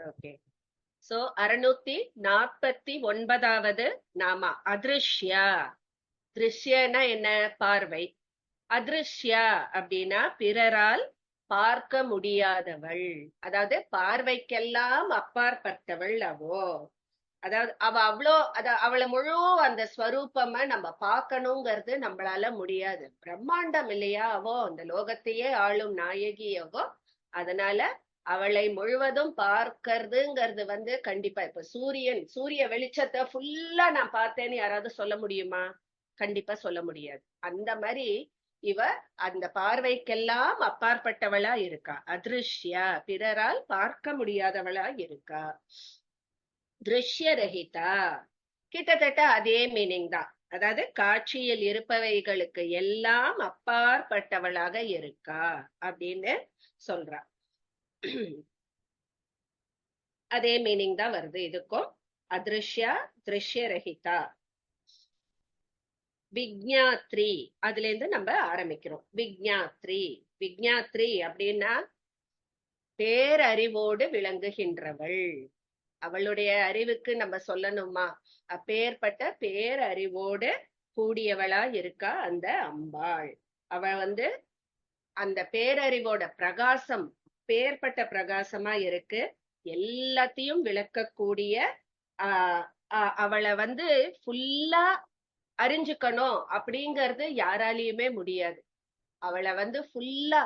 Okay. So 649வது நாமா அதிருஷ்யா. திருஷ்யனா என்ன? பார்வை. அதிருஷ்யா அப்படின்னா பிறரால் பார்க்க முடியாதவள், அதாவது பார்வைக்கெல்லாம் அப்பாற்பட்டவள் அவோ. அதாவது அவளை முழு அந்த ஸ்வரூபமா நம்ம பார்க்கணுங்கிறது நம்மளால முடியாது. பிரம்மாண்டம் இல்லையா அவோ, அந்த லோகத்தையே ஆளும் நாயகி அவோ. அதனால அவளை முழுவதும் பார்க்கறதுங்கிறது கண்டிப்பா, இப்ப சூரிய வெளிச்சத்தை ஃபுல்லா நான் பார்த்தேன்னு யாராவது சொல்ல முடியுமா? கண்டிப்பா சொல்ல முடியாது. அந்த மாதிரி இவ அந்த பார்வைக்கெல்லாம் அப்பாற்பட்டவளா இருக்கா. அதிருஷ்யா, பிறரால் பார்க்க முடியாதவளா இருக்கா. திருஷ்யரகிதா, கிட்டத்தட்ட அதே மீனிங் தான். அதாவது காட்சியில் இருப்பவைகளுக்கு எல்லாம் அப்பாற்பட்டவளாக இருக்கா அப்படின்னு சொல்றா. அதே மீனிங் தான் வருது இதுக்கும். அதிருஷ்யா, திருஷ்யரகிதா. விக்ஞாத்ரி, அதுல இருந்து நம்ம ஆரம்பிக்கிறோம். விக்ஞாத்ரி. விக்ஞாத்ரி அப்படின்னா பேரறிவோடு விளங்குகின்றவள். அவளுடைய அறிவுக்கு நம்ம சொல்லணுமா? அப்பேற்பட்ட பேரறிவோடு கூடியவளா இருக்கா அந்த அம்பாள். அவ அந்த பேரறிவோட பிரகாசம் பேர்பட்ட பிரகாசமா இருக்கு. எல்லாத்தையும் விளக்கக்கூடிய அவளை ஃபுல்லா அறிஞ்சுக்கணும் அப்படிங்கறது யாராலையுமே முடியாது. அவளை ஃபுல்லா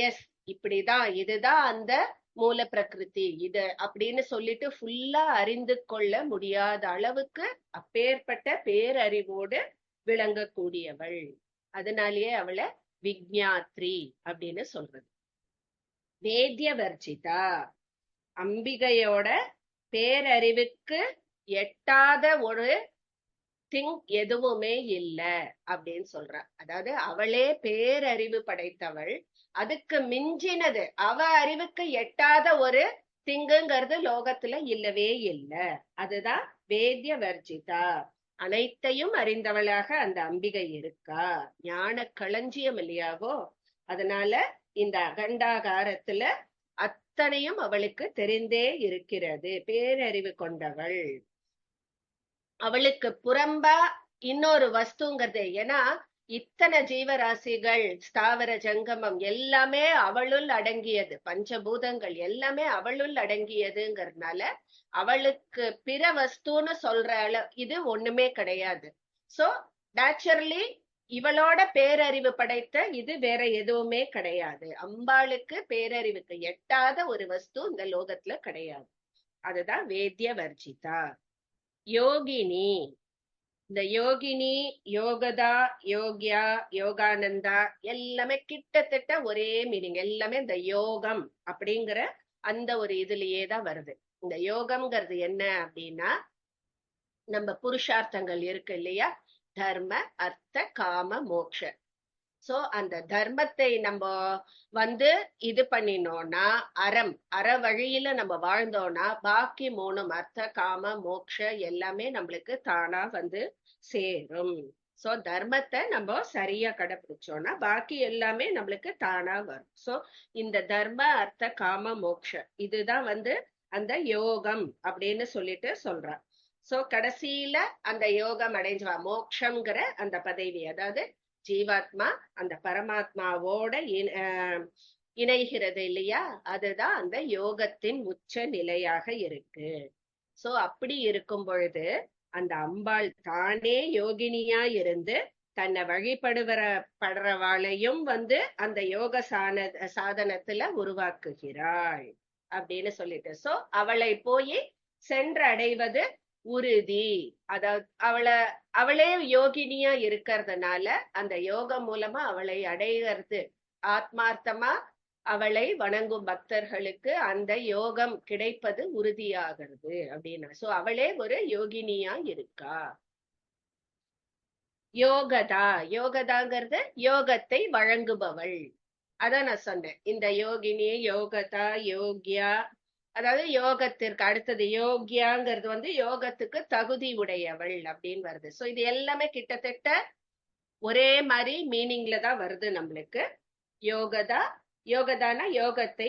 எஸ் இப்படிதான், இதுதான் அந்த மூல பிரகிருதி இது அப்படின்னு சொல்லிட்டு ஃபுல்லா அறிந்து கொள்ள முடியாத அளவுக்கு அப்பேற்பட்ட பேரறிவோடு விளங்கக்கூடியவள். அதனாலேயே அவளை விக்ஞாத்ரி அப்படின்னு சொல்றது. வேத்யவர்ஜிதா, அம்பிகையோட பேரறிவுக்கு எட்டாத ஒரு திங் எதுவுமே இல்ல அப்படின்னு சொல்ற. அதாவது அவளே பேரறிவு படைத்தவள், அதுக்கு மிஞ்சினது அவ அறிவுக்கு எட்டாத ஒரு திங்குங்கிறது லோகத்துல இல்லவே இல்லை. அதுதான் வேத்ய வர்ஜிதா. அனைத்தையும் அறிந்தவளாக அந்த அம்பிகை இருக்கா. ஞான களஞ்சியம் இல்லையாவோ. அதனால இந்த அகண்டாகாரத்துல அத்தனையும் அவளுக்கு தெரிந்தே இருக்கிறது. பேரறிவு கொண்டவள். அவளுக்கு புறம்பா இன்னொரு வஸ்துங்கிறது. ஏன்னா இத்தனை ஜீவராசிகள், ஸ்தாவர ஜங்கமம் எல்லாமே அவளுள் அடங்கியது. பஞ்சபூதங்கள் எல்லாமே அவளுள் அடங்கியதுங்கிறதுனால அவளுக்கு பிற வஸ்துன்னு சொல்ற இது ஒண்ணுமே கிடையாது. சோ நேச்சுரலி இவளோட பேரறிவு படைத்த இது வேற எதுவுமே கிடையாது. அம்பாளுக்கு பேரறிவுக்கு எட்டாத ஒரு வஸ்து இந்த லோகத்துல கிடையாது. அதுதான் வேத்ய வர்ஜிதா. யோகினி. இந்த யோகினி, யோகதா, யோக்யா, யோகானந்தா எல்லாமே கிட்டத்தட்ட ஒரே மீனிங். எல்லாமே இந்த யோகம் அப்படிங்கிற அந்த ஒரு இதுலயே தான் வருது. இந்த யோகம்ங்கிறது என்ன அப்படின்னா, நம்ம புருஷார்த்தங்கள் இருக்கு இல்லையா? தர்ம, அர்த்த, காம, மோக்ஷ. சோ அந்த தர்மத்தை நம்ம இது பண்ணினோம்னா, அற வழியில நம்ம வாழ்ந்தோம்னா, பாக்கி 3 அர்த்த, காம, மோக்ஷ எல்லாமே நம்மளுக்கு தானா சேரும். சோ தர்மத்தை நம்ம சரியா கடைபிடிச்சோம்னா பாக்கி எல்லாமே நம்மளுக்கு தானா வரும். சோ இந்த தர்ம, அர்த்த, காம, மோக்ஷ இதுதான் அந்த யோகம் அப்படின்னு சொல்லிட்டு சொல்றா. சோ கடைசியில அந்த யோகம் அடைஞ்சுவா. மோக்ஷங்கிற அந்த பதவி, அதாவது ஜீவாத்மா அந்த பரமாத்மாவோட இணைகிறது இல்லையா? அதுதான் அந்த யோகத்தின் உச்ச நிலையாக இருக்கு. சோ அப்படி இருக்கும் பொழுது அந்த அம்பாள் தானே யோகினியா இருந்து தன்னை படுறவாளையும் அந்த யோக சாதனத்துல உருவாக்குகிறாள் அப்படின்னு சொல்லிட்டு. சோ அவளை போய் சென்றடைவது உறுதி. அதாவது அவளே யோகினியா இருக்கிறதுனால அந்த யோகம் மூலமா அவளை அடைகிறது. ஆத்மார்த்தமா அவளை வணங்கும் பக்தர்களுக்கு அந்த யோகம் கிடைப்பது உறுதியாகிறது அப்படின்னா. சோ அவளே ஒரு யோகினியா இருக்கா. யோகதா. யோகதாங்கிறது யோகத்தை வழங்குபவள். அதான் நான் சொன்னேன். இந்த யோகினி, யோகதா, யோக்யா, அதாவது யோகத்திற்கு அடுத்தது யோக்யாங்கிறது யோகத்துக்கு தகுதி உடையவள் அப்படின்னு வருது. சோ இது எல்லாமே கிட்டத்தட்ட ஒரே மாதிரி மீனிங்ல தான் வருது நம்மளுக்கு. யோகதா, யோகதான யோகத்தை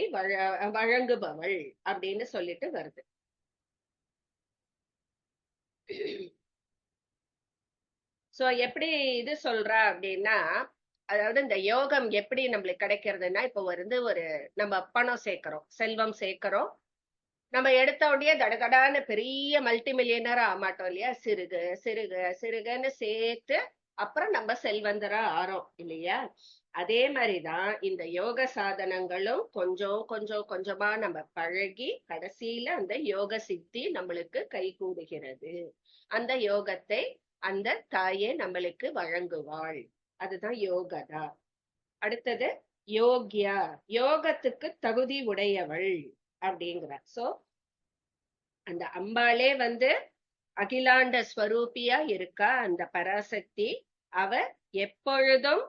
வழங்குபவள் அப்படின்னு சொல்லிட்டு வருது. சோ எப்படி இது சொல்றா அப்படின்னா, அதாவது இந்த யோகம் எப்படி நம்மளுக்கு கிடைக்கிறதுன்னா, இப்போ வந்து நம்ம பணம் சேர்க்கிறோம், செல்வம் சேர்க்கிறோம். நம்ம எடுத்த உடனே தடதடான்னு பெரிய மல்டி மில்லியனரா ஆமாட்டோம் இல்லையா? சிறுக சிறுக சிறுகன்னு சேர்த்து அப்புறம் நம்ம செல்வந்தரா ஆறோம் இல்லையா? அதே மாதிரிதான் இந்த யோக சாதனங்களும் கொஞ்சம் கொஞ்சம் கொஞ்சமா நம்ம பழகி கடைசியில அந்த யோக சித்தி நம்மளுக்கு கை கூடுகிறது. அந்த யோகத்தை அந்த தாயே நம்மளுக்கு வழங்குவாள். அதுதான் யோகதா. அடுத்தது யோக்யா, யோகத்துக்கு தகுதி உடையவள் அப்படிங்கிறார். சோ அந்த அம்பாளே வந்து அகிலாண்ட ஸ்வரூபியா இருக்கா அந்த பராசக்தி. அவ எப்பொழுதும்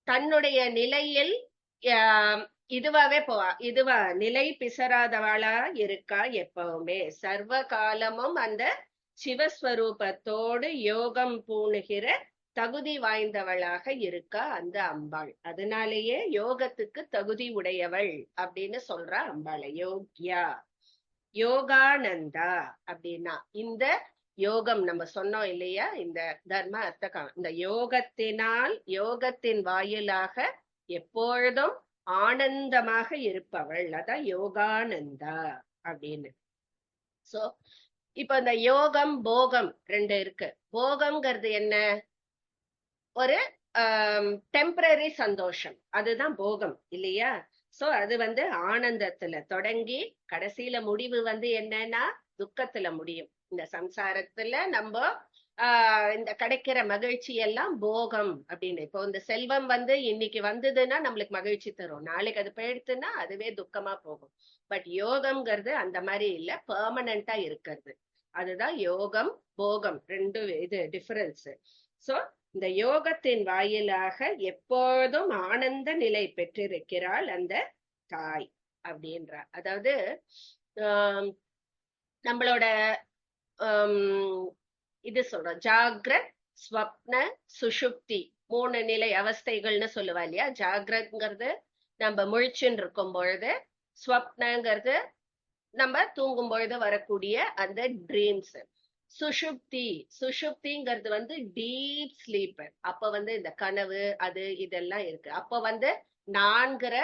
தன்னுடைய நிலையில் இதுவாவே போவா. இதுவா நிலை பிசராதவாளா இருக்கா எப்பவுமே. சர்வ காலமும் அந்த சிவஸ்வரூபத்தோடு யோகம் பூணுகிற தகுதி வாய்ந்தவளாக இருக்கா அந்த அம்பாள். அதனாலேயே யோகத்துக்கு தகுதி உடையவள் அப்படின்னு சொல்றா அம்பாளை. யோக்யா, யோகானந்தா அப்படின்னா இந்த யோகம் நம்ம சொன்னோம் இல்லையா? இந்த தர்ம அர்த்தகம், இந்த யோகத்தினால் யோகத்தின் வாயிலாக எப்பொழுதும் ஆனந்தமாக இருப்பவள், அதான் யோகானந்தா அப்படின்னு. சோ இப்ப இந்த யோகம் போகம் ரெண்டு இருக்கு. போகம்ங்கிறது என்ன? ஒரு டெம்பரரி சந்தோஷம், அதுதான் போகம் இல்லையா? சோ அது வந்து ஆனந்தத்துல தொடங்கி கடைசியில முடிவு வந்து என்னன்னா துக்கத்துல முடியும். இந்த சம்சாரத்துல நம்ம இந்த கிடைக்கிற மகிழ்ச்சி எல்லாம் போகம் அப்படின்னு. இப்போ இந்த செல்வம் வந்து இன்னைக்கு வந்ததுன்னா நம்மளுக்கு மகிழ்ச்சி தரும், நாளைக்கு அது போயிடுத்துன்னா அதுவே துக்கமா போகும். பட் யோகம்ங்கிறது அந்த மாதிரி இல்ல, பெர்மனண்டா இருக்கிறது. அதுதான் யோகம் போகம் ரெண்டு இது டிஃபரன்ஸ். சோ இந்த யோகத்தின் வாயிலாக எப்போதும் ஆனந்த நிலை பெற்றிருக்கிறாள் அந்த தாய் அப்படின்றார். அதாவது நம்மளோட இது சொல்றோம், ஜாகிரத் ஸ்வப்ன சுஷுப்தி மூணு நிலை அவஸ்தைகள்னு சொல்லுவா இல்லையா? ஜாகிரத்ங்கிறது நம்ம முழிச்சுன்னு இருக்கும் பொழுது, ஸ்வப்னங்கிறது நம்ம தூங்கும் பொழுது வரக்கூடிய அந்த ட்ரீம்ஸ். சுஷுப்தி, சுஷுப்திங்கிறது வந்து டீப் ஸ்லீப். அப்ப வந்து இந்த கனவு அது இதெல்லாம் இருக்கு. அப்ப வந்து நான்கிற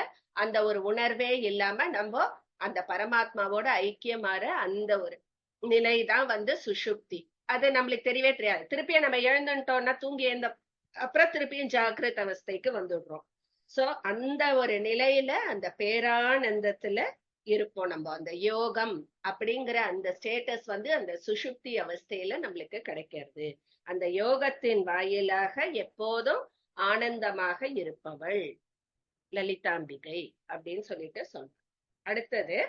அந்த ஒரு உணர்வே இல்லாம நம்ம அந்த பரமாத்மாவோட ஐக்கியமாற அந்த ஒரு நிலைதான் வந்து சுஷுப்தி. அது நம்மளுக்கு தெரியவே தெரியாது. திருப்பியும் நம்ம எழுந்துட்டோம்னா தூங்கி எழுந்த அப்புறம் திருப்பியும் ஜாகிரத அவஸ்தைக்கு வந்துடுறோம். சோ அந்த ஒரு நிலையில அந்த பேரானந்தத்துல இருப்போம் நம்ம. அந்த யோகம் அப்படிங்கிற அந்த ஸ்டேட்டஸ் வந்து அந்த சுஷுப்தி அவஸ்தையில நம்மளுக்கு கிடைக்கிறது. அந்த யோகத்தின் வாயிலாக எப்போதும் ஆனந்தமாக இருப்பவள் லலிதாம்பிகை அப்படின்னு சொல்லிட்டு சொல்றோம். அடுத்தது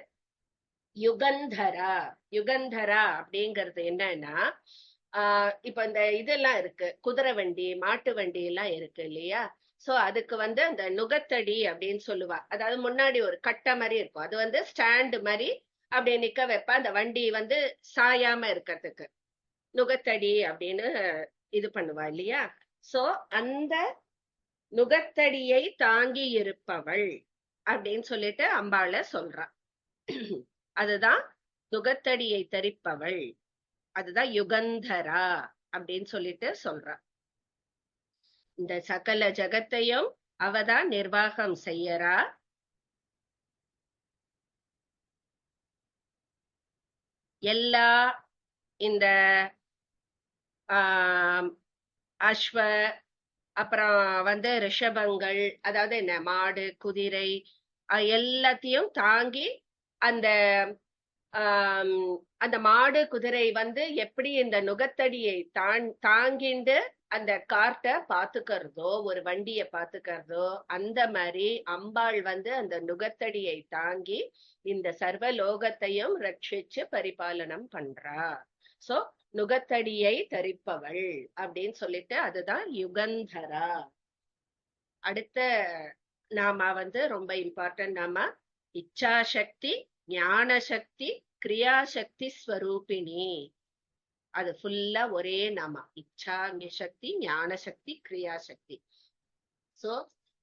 யுகந்தரா. யுகந்தரா அப்படிங்கிறது என்னன்னா, இப்ப இந்த இதெல்லாம் இருக்கு, குதிரை வண்டி மாட்டு வண்டி எல்லாம் இருக்கு இல்லையா? சோ அதுக்கு வந்து அந்த நுகத்தடி அப்படின்னு சொல்லுவா. அதாவது முன்னாடி ஒரு கட்டை மாதிரி இருக்கும், அது வந்து ஸ்டாண்டு மாதிரி அப்படியே நிக்க வைப்பா, அந்த வண்டி வந்து சாயாம இருக்கிறதுக்கு நுகத்தடி அப்படின்னு இது பண்ணுவா இல்லையா? சோ அந்த நுகத்தடியை தாங்கி இருப்பவள் அப்படின்னு சொல்லிட்டு அம்பாளை சொல்றா. அதுதான் நுகத்தடியை தரிப்பவள், அதுதான் யுகந்தரா அப்படின்னு சொல்லிட்டு சொல்றா. இந்த சகல ஜகத்தையும் அவதான் நிர்வாகம் செய்யறா. எல்லா இந்த அஸ்வ அப்புறம் வந்து ரிஷபங்கள், அதாவது என்ன மாடு குதிரை எல்லாத்தையும் தாங்கி அந்த அந்த மாடு குதிரை வந்து எப்படி இந்த நுகத்தடியை தாங்கிண்டு அந்த கார்ட்டை பாத்துக்கிறதோ, ஒரு வண்டிய பாத்துக்கிறதோ, அந்த மாதிரி அம்பாள் வந்து அந்த நுகத்தடியை தாங்கி இந்த சர்வ லோகத்தையும் ரட்சிச்சு பரிபாலனம் பண்றா. சோ நுகத்தடியை தரிப்பவள் அப்படின்னு சொல்லிட்டு அதுதான் யுகந்தரா. அடுத்த நாம வந்து ரொம்ப இம்பார்ட்டன்ட் நாம இச்சாசக்தி, ஞான சக்தி, கிரியாசக்தி ஸ்வரூபிணி. அது ஃபுல்லா ஒரே நாம, இச்சா சக்தி, ஞான சக்தி, கிரியாசக்தி. சோ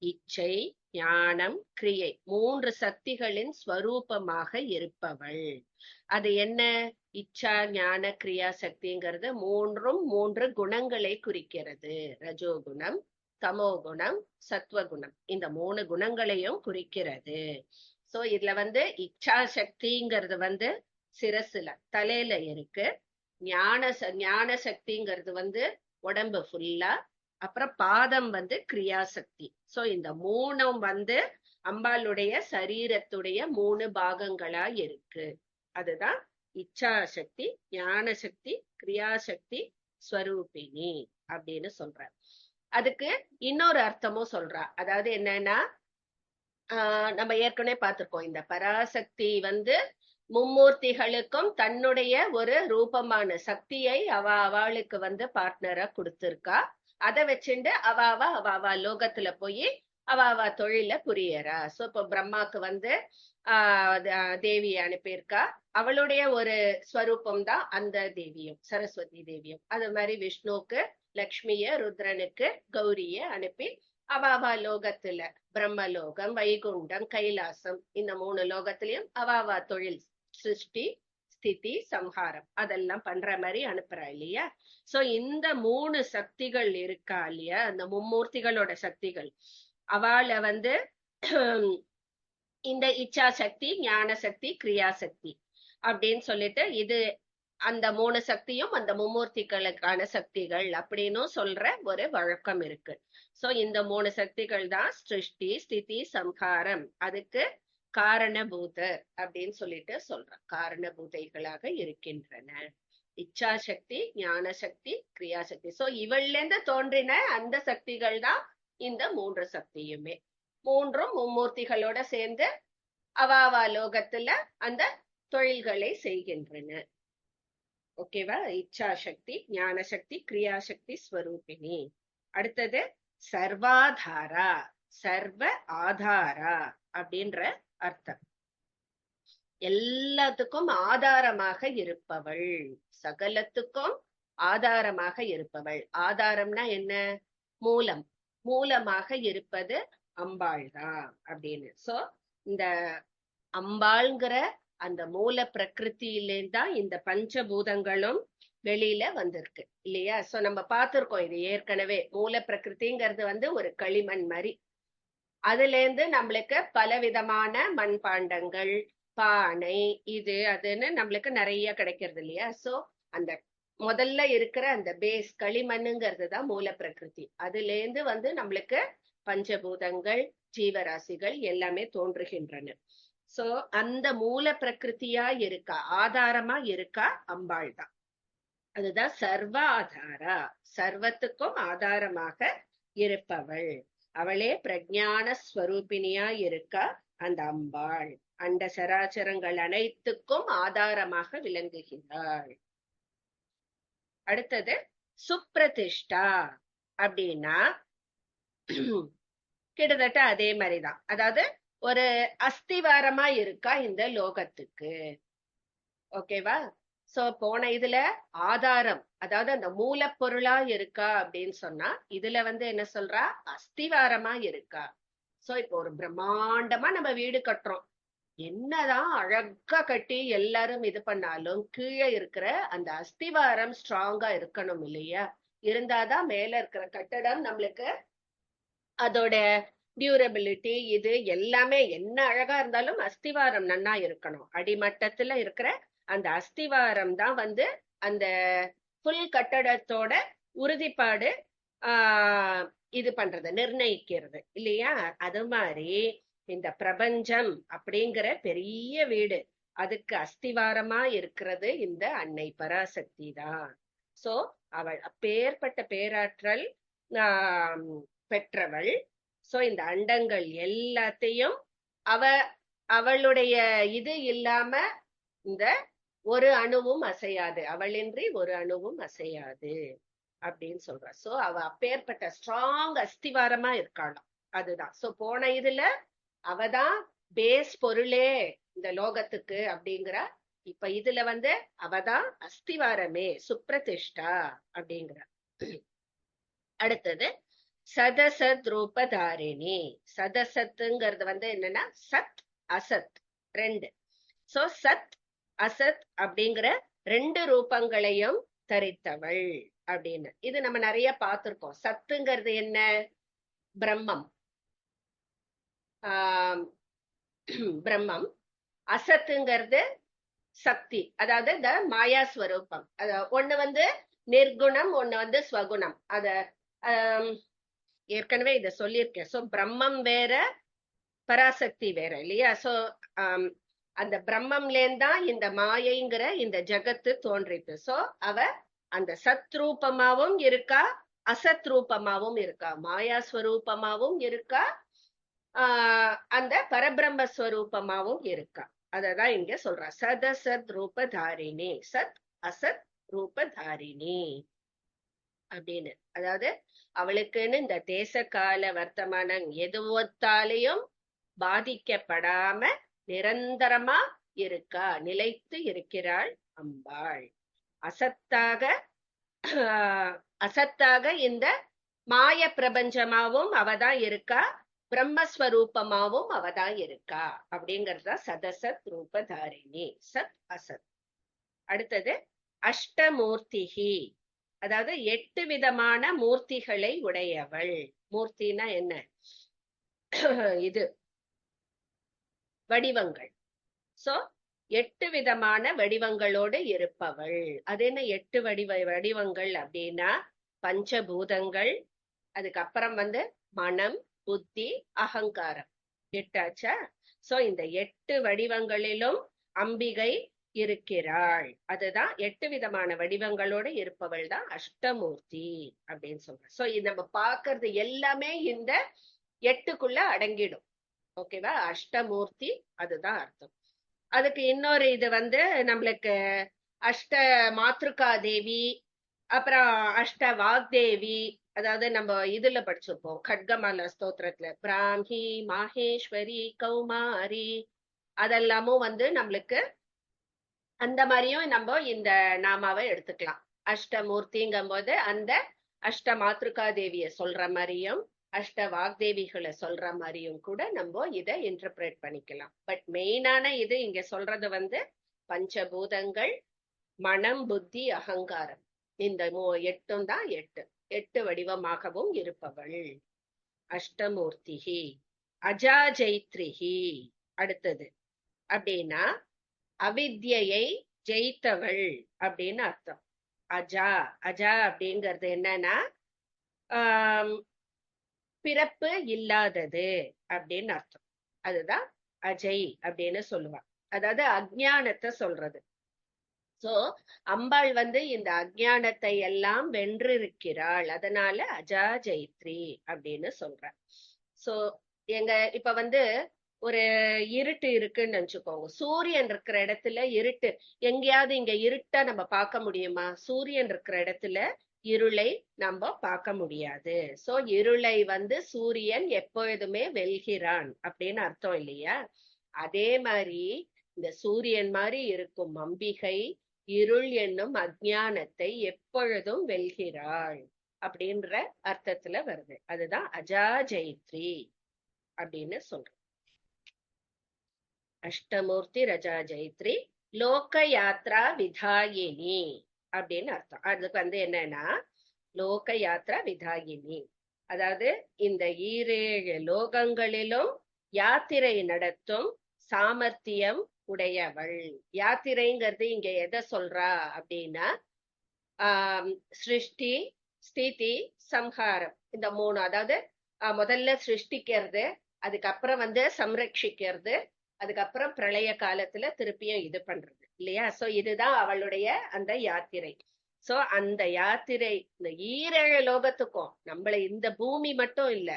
இச்சை, ஞானம், கிரியை 3 சக்திகளின் ஸ்வரூபமாக இருப்பவள். அது என்ன? இச்சா, ஞான, கிரியா சக்திங்கிறது மூன்றும் 3 குணங்களை குறிக்கிறது. ரஜோகுணம், தமோகுணம், சத்வகுணம். இந்த 3 குணங்களையும் குறிக்கிறது. சோ இதுல இச்சா சக்திங்கிறது சிரசுல தலையில இருக்கு. ஞான சக்திங்கிறது உடம்பு ஃபுல்லா. அப்புறம் பாதம் கிரியாசக்தி. சோ இந்த மூணும் அம்பாளுடைய சரீரத்துடைய 3 பாகங்களா இருக்கு. அதுதான் இச்சா சக்தி, ஞான சக்தி, கிரியாசக்தி ஸ்வரூபிணி அப்படின்னு சொல்ற. அதுக்கு இன்னொரு அர்த்தமும் சொல்றா. அதாவது என்னன்னா, நம்ம ஏற்கனவே பார்த்திருக்கோம், இந்த பராசக்தி மும்மூர்த்திகளுக்கும் தன்னுடைய ஒரு ரூபமான சக்தியை அவளுக்கு பார்ட்னரா கொடுத்திருக்கா. அதை வச்சுட்டு அவ லோகத்துல போய் அவ தொழில புரியறா. சோ இப்ப பிரம்மாக்கு தேவியை அனுப்பியிருக்கா. அவளுடைய ஒரு ஸ்வரூபம் தான் அந்த தேவியும், சரஸ்வதி தேவியும். அது மாதிரி விஷ்ணுவுக்கு லக்ஷ்மிய, ருத்ரனுக்கு கௌரிய அனுப்பி அவ லோகத்துல பிரம்மலோகம், வைகுண்டம், கைலாசம் இந்த 3 லோகத்திலயும் அவ தொழில் சிருஷ்டி, ஸ்திதி, சம்ஹாரம் அதெல்லாம் பண்ற மாதிரி அனுப்புறா இல்லையா? சோ இந்த 3 சக்திகள் இருக்கா இல்லையா, அந்த மும்மூர்த்திகளோட சக்திகள், அவளை இந்த இச்சா சக்தி, ஞான சக்தி, கிரியா சக்தி அப்படின்னு சொல்லிட்டு இது அந்த 3 சக்தியும் அந்த மும்மூர்த்திகளுக்கான சக்திகள் அப்படின்னு சொல்ற ஒரு வழக்கம் இருக்கு. சோ இந்த 3 சக்திகள் தான் சிருஷ்டி, ஸ்திதி, சம்ஹாரம். அதுக்கு காரணபூதர் அப்படின்னு சொல்லிட்டு சொல்றோம். காரணபூதைகளாக இருக்கின்றன இச்சா சக்தி, ஞான சக்தி, கிரியா சக்தி. சோ இவள்ல இருந்து தோன்றின அந்த சக்திகள் தான் இந்த 3 சக்தியுமே. மூன்றும் மும்மூர்த்திகளோட சேர்ந்து அவா லோகத்துல அந்த தொழில்களை செய்கின்றன. ஓகேவா? இச்சா சக்தி, ஞான சக்தி, கிரியா சக்தி ஸ்வரூபிணி. அடுத்தது சர்வாதாரா, சர்வ ஆதாரா அப்படின்ற அர்த்தம். எல்லாத்துக்கும் ஆதாரமாக இருப்பவள், சகலத்துக்கும் ஆதாரமாக இருப்பவள். ஆதாரம்னா என்ன? மூலம். மூலமாக இருப்பது அம்பாள் தான் அப்படின்னு. சோ இந்த அம்பாள்ங்கிற அந்த மூல பிரகிருத்தியிலேருந்து தான் இந்த பஞ்சபூதங்களும் வெளியில வந்திருக்கு இல்லையா? சோ நம்ம பார்த்திருக்கோம் இது ஏற்கனவே. மூல பிரகிருதிங்கிறது ஒரு களிமண் மாதிரி. அதுல இருந்து நம்மளுக்கு பலவிதமான மண்பாண்டங்கள், பானை, இது அதுன்னு நம்மளுக்கு நிறைய கிடைக்கிறது இல்லையா? சோ அந்த முதல்ல இருக்கிற அந்த பேஸ் களிமண்ணுங்கிறது தான் மூல பிரகிருதி. அதுல இருந்து நம்மளுக்கு பஞ்சபூதங்கள், ஜீவராசிகள் எல்லாமே தோன்றுகின்றன. சோ அந்த மூல பிரகிருதியா இருக்கா, ஆதாரமா இருக்கா அம்பாள் தான். அதுதான் சர்வ ஆதாரா, சர்வத்துக்கும் ஆதாரமாக இருப்பவள். அவளே பிரஜான ஸ்வரூபிணியா இருக்கா அந்த அம்பாள். அண்ட சராச்சரங்கள் அனைத்துக்கும் ஆதாரமாக விளங்குகிறாள். அடுத்தது சுப்ரதிஷ்டா அப்படின்னா கிட்டத்தட்ட அதே மாதிரிதான். அதாவது ஒரு அஸ்திவாரமா இருக்கா இந்த லோகத்துக்கு. ஓகேவா? சோ போன இதுல ஆதாரம், அதாவது அந்த மூலப்பொருளா இருக்கா அப்படின்னு சொன்னா, இதுல என்ன சொல்றா? அஸ்திவாரமா இருக்கா. சோ இப்போ ஒரு பிரம்மாண்டமா நம்ம வீடு கட்டுறோம். என்னதான் அழகா கட்டி எல்லாரும் இது பண்ணாலும் கீழே இருக்கிற அந்த அஸ்திவாரம் ஸ்ட்ராங்கா இருக்கணும் இல்லையா? இருந்தாதான் மேல இருக்கிற கட்டடம் நம்மளுக்கு அதோட டியூரபிலிட்டி, இது எல்லாமே என்ன அழகா இருந்தாலும் அஸ்திவாரம் நன்னா இருக்கணும். அடிமட்டத்துல இருக்கிற அந்த அஸ்திவாரம் தான் அந்த புல் கட்டடத்தோட உறுதிப்பாடு இது பண்றது, நிர்ணயிக்கிறது இல்லையா? அது மாதிரி இந்த பிரபஞ்சம் அப்படிங்கிற பெரிய வீடு, அதுக்கு அஸ்திவாரமா இருக்கிறது இந்த அன்னை பராசக்தி தான். சோ அவள் அப்பேற்பட்ட பேராற்றல் பெற்றவள். சோ இந்த அண்டங்கள் எல்லாத்தையும் அவளுடைய இது இல்லாம இந்த ஒரு அணுவும் அசையாது, அவளின்றி ஒரு அணுவும் அசையாது அப்படின்னு சொல்ற. சோ அவ அப்பேற்பட்ட ஸ்ட்ராங் அஸ்திவாரமா இருக்காளாம். அதுதான். சோ போன இதுல அவதான் பேஸ் பொருளே இந்த லோகத்துக்கு அப்படிங்கிற. இப்ப இதுல அவதான் அஸ்திவாரமே, சுப்ரதிஷ்டா அப்படிங்கிற. அடுத்தது சதசத் ரூபதாரிணி. சதசத்துங்கிறது என்னன்னா சத் அசத் ரெண்டு. சோ சத் அசத் அப்படிங்கிற ரெண்டு ரூபங்களையும் தரித்தவள் அப்படின்னு. இது நம்ம நிறைய பார்த்திருக்கோம். சத்துங்கிறது என்ன? பிரம்மம். ஆஹ் பிரம்மம். அசத்துங்கிறது சக்தி, அதாவது இந்த மாயா ஸ்வரூபம். ஒண்ணு நிர்குணம், ஒண்ணு ஸ்வகுணம். அத ஏற்கனவே இத சொல்லியிருக்கேன். சோ பிரம்மம் வேற, பராசக்தி வேற இல்லையா? சோ அந்த பிரம்மம்லேருந்தான் இந்த மாயைங்கிற இந்த ஜகத்து தோன்றிட்டு. சோ அவ அந்த சத் ரூபமாவும் இருக்கா, அசத் ரூபமாவும் இருக்கா, மாயா ஸ்வரூபமாவும் இருக்கா, அந்த பரபிரம்ம ஸ்வரூபமாவும் இருக்கா. அததான் இங்க சொல்றா. சதசத் ரூபதாரிணி, சத் அசத் ரூபதாரிணி அப்படின்னு. அதாவது அவளுக்குன்னு இந்த தேச கால வர்த்தமானம் எதுவத்தாலையும் பாதிக்கப்படாம நிரந்தரமா இருக்கா, நிலைத்து இருக்கிறாள் அம்பாள். அசத்தாக அசத்தாக இந்த மாய பிரபஞ்சமாவும் அவதான் இருக்கா, பிரம்மஸ்வரூபமாவும் அவதான் இருக்கா அப்படிங்கறதா சதசத் ரூபதாரிணி, சத் அசத். அடுத்தது அஷ்டமூர்த்திகி, அதாவது 8 விதமான மூர்த்திகளை உடையவள். மூர்த்தினா என்ன? இது வடிவங்கள். சோ 8 விதமான வடிவங்களோடு இருப்பவள். அது என்ன 8 வடிவங்கள் அப்படின்னா? பஞ்சபூதங்கள், அதுக்கப்புறம் மனம், புத்தி, அகங்காரம். 8 ஆச்சா? சோ இந்த 8 வடிவங்களிலும் அம்பிகை இருக்கிறாள். அதுதான் 8 விதமான வடிவங்களோடு இருப்பவள் தான் அஷ்டமூர்த்தி அப்படின்னு சொல்றேன். சோ இது நம்ம பாக்குறது எல்லாமே இந்த 8க்குள்ள அடங்கிடும். ஓகேவா? அஷ்டமூர்த்தி, அதுதான் அர்த்தம். அதுக்கு இன்னொரு இது நம்மளுக்கு அஷ்ட மாத்ருகா தேவி, அப்புறம் அஷ்ட வாக்தேவி. அதாவது நம்ம இதுல படிச்சிருப்போம் கட்கமாலா ஸ்தோத்திரத்துல, பிராமி மாஹேஸ்வரி கௌமாரி. அதெல்லாமும் நம்மளுக்கு அந்த மாதிரியும் நம்ம இந்த நாமாவை எடுத்துக்கலாம். அஷ்டமூர்த்திங்கும் போது அந்த அஷ்ட மாத்ருகா தேவிய சொல்ற மாதிரியும் அஷ்ட வாக்தேவிகளை சொல்ற மாதிரியும் கூட நம்ம இதை இன்டர்பிரேட் பண்ணிக்கலாம். பட் மெயினான இது இங்க சொல்றது பஞ்சபூதங்கள், மனம், புத்தி, அகங்காரம். இந்த 8 தான் 8 வடிவமாகவும் இருப்பவள் அஷ்டமூர்த்திகி. அஜாஜைத்ரிகி அடுத்தது அப்படின்னா அவித்யை ஜெயித்தவள் அப்படின்னு அர்த்தம். அஜா, அஜா அப்படிங்கிறது என்னன்னா பிறப்பு இல்லாதது அப்படின்னு அர்த்தம். அதுதான் அஜய் அப்படின்னு சொல்லுவா. அதாவது அஜ்ஞானத்தை சொல்றது. சோ அம்பாள் இந்த அஜ்ஞானத்தை எல்லாம் வென்றிருக்கிறாள். அதனால அஜா ஜெயித்ரி அப்படின்னு சொல்ற. சோ எங்க இப்ப ஒரு இருட்டு இருக்குன்னு நினைச்சுக்கோங்க. சூரியன் இருக்கிற இடத்துல இருட்டு. எங்கேயாவது இங்க இருட்டா நம்ம பார்க்க முடியுமா? சூரியன் இருக்கிற இடத்துல இருளை நம்ம பார்க்க முடியாது. சோ இருளை சூரியன் எப்பொழுதுமே வெல்கிறான் அப்படின்னு அர்த்தம் இல்லையா? அதே மாதிரி இந்த சூரியன் மாதிரி இருக்கும் அம்பிகை இருள் என்னும் அஜ்ஞானத்தை எப்பொழுதும் வெல்கிறாள் அப்படின்ற அர்த்தத்துல வருது. அதுதான் அஜா ஜெயித்ரி அப்படின்னு சொல்றோம். அஷ்டமூர்த்தி ரஜா ஜெயித்ரி லோக யாத்ரா விதாயினி அப்படின்னு அர்த்தம். அதுக்கு என்னன்னா லோக யாத்ரா விதாயினி, அதாவது இந்த 7 லோகங்களிலும் யாத்திரை நடத்தும் சாமர்த்தியம் உடையவள். யாத்திரைங்கிறது இங்க எதை சொல்றா அப்படின்னா சிருஷ்டி, ஸ்திதி, சம்ஹாரம். இந்த 3. அதாவது முதல்ல சிருஷ்டிக்கிறது, அதுக்கப்புறம் சம்ரட்சிக்கிறது, அதுக்கப்புறம் பிரளய காலத்துல திருப்பியும் இது பண்றது இல்லையா? சோ இதுதான் அவளுடைய அந்த யாத்திரை. சோ அந்த யாத்திரை இந்த 7 லோகத்துக்கும், நம்மளை இந்த பூமி மட்டும் இல்ல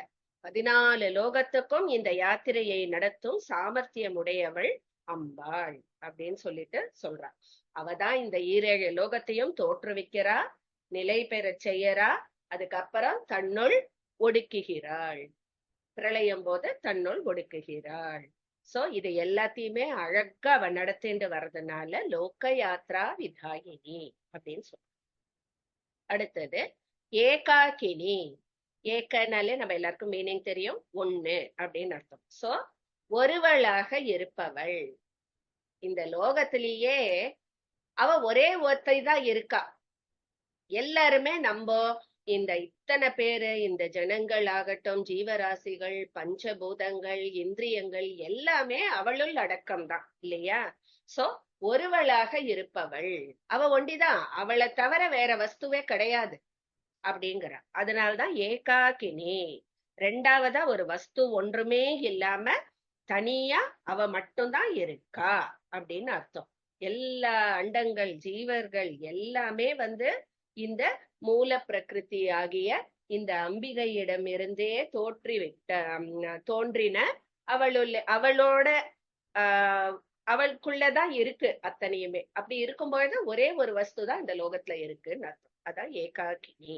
14 லோகத்துக்கும் இந்த யாத்திரையை நடத்தும் சாமர்த்தியம் உடையவள் அம்பாள் அப்படின்னு சொல்லிட்டு சொல்றா. அவதான் இந்த 7 லோகத்தையும் தோற்றுவிக்கிறா, நிலை பெற செய்யறா, அதுக்கப்புறம் தன்னுள் ஒடுக்குகிறாள். பிரளயம் போது தன்னுள் ஒடுக்குகிறாள். சோ இது எல்லாத்தையுமே அழகா அவ நடத்திட்டு வர்றதுனால லோக யாத்ரா விதாயினி அப்படின்னு சொல்ற. அடுத்தது ஏகாக்கினி. ஏக்கனாலே நம்ம எல்லாருக்கும் மீனிங் தெரியும், ஒண்ணு அப்படின்னு அர்த்தம். சோ ஒருவளாக இருப்பவள். இந்த லோகத்திலேயே அவ ஒரே ஒருத்தை தான் இருக்கா. எல்லாருமே நம்ம இந்த இத்தனை பேரு, இந்த ஜனங்கள் ஆகட்டும், ஜீவராசிகள், பஞ்சபூதங்கள், இந்திரியங்கள் எல்லாமே அவளுள் அடக்கம் தான் இல்லையா? சோ ஒருவளாக இருப்பவள் அவ ஒண்டிதான், அவளை தவிர வேற வஸ்துவே கிடையாது அப்படிங்கிற. அதனால்தான் ஏகாக்கினி. ரெண்டாவதா ஒரு வஸ்து ஒன்றுமே இல்லாம தனியா அவ மட்டும்தான் இருக்கா அப்படின்னு அர்த்தம். எல்லா அண்டங்கள், ஜீவர்கள் எல்லாமே இந்த மூல பிரகிருதி ஆகிய இந்த அம்பிகையிடமிருந்தே தோன்றின. அவளோட அவளுக்குள்ளதான் இருக்கு அத்தனையுமே. அப்படி இருக்கும்பொழுது ஒரே ஒரு வஸ்து தான் இந்த லோகத்துல இருக்குன்னு அர்த்தம். அதான் ஏகாக்கினி.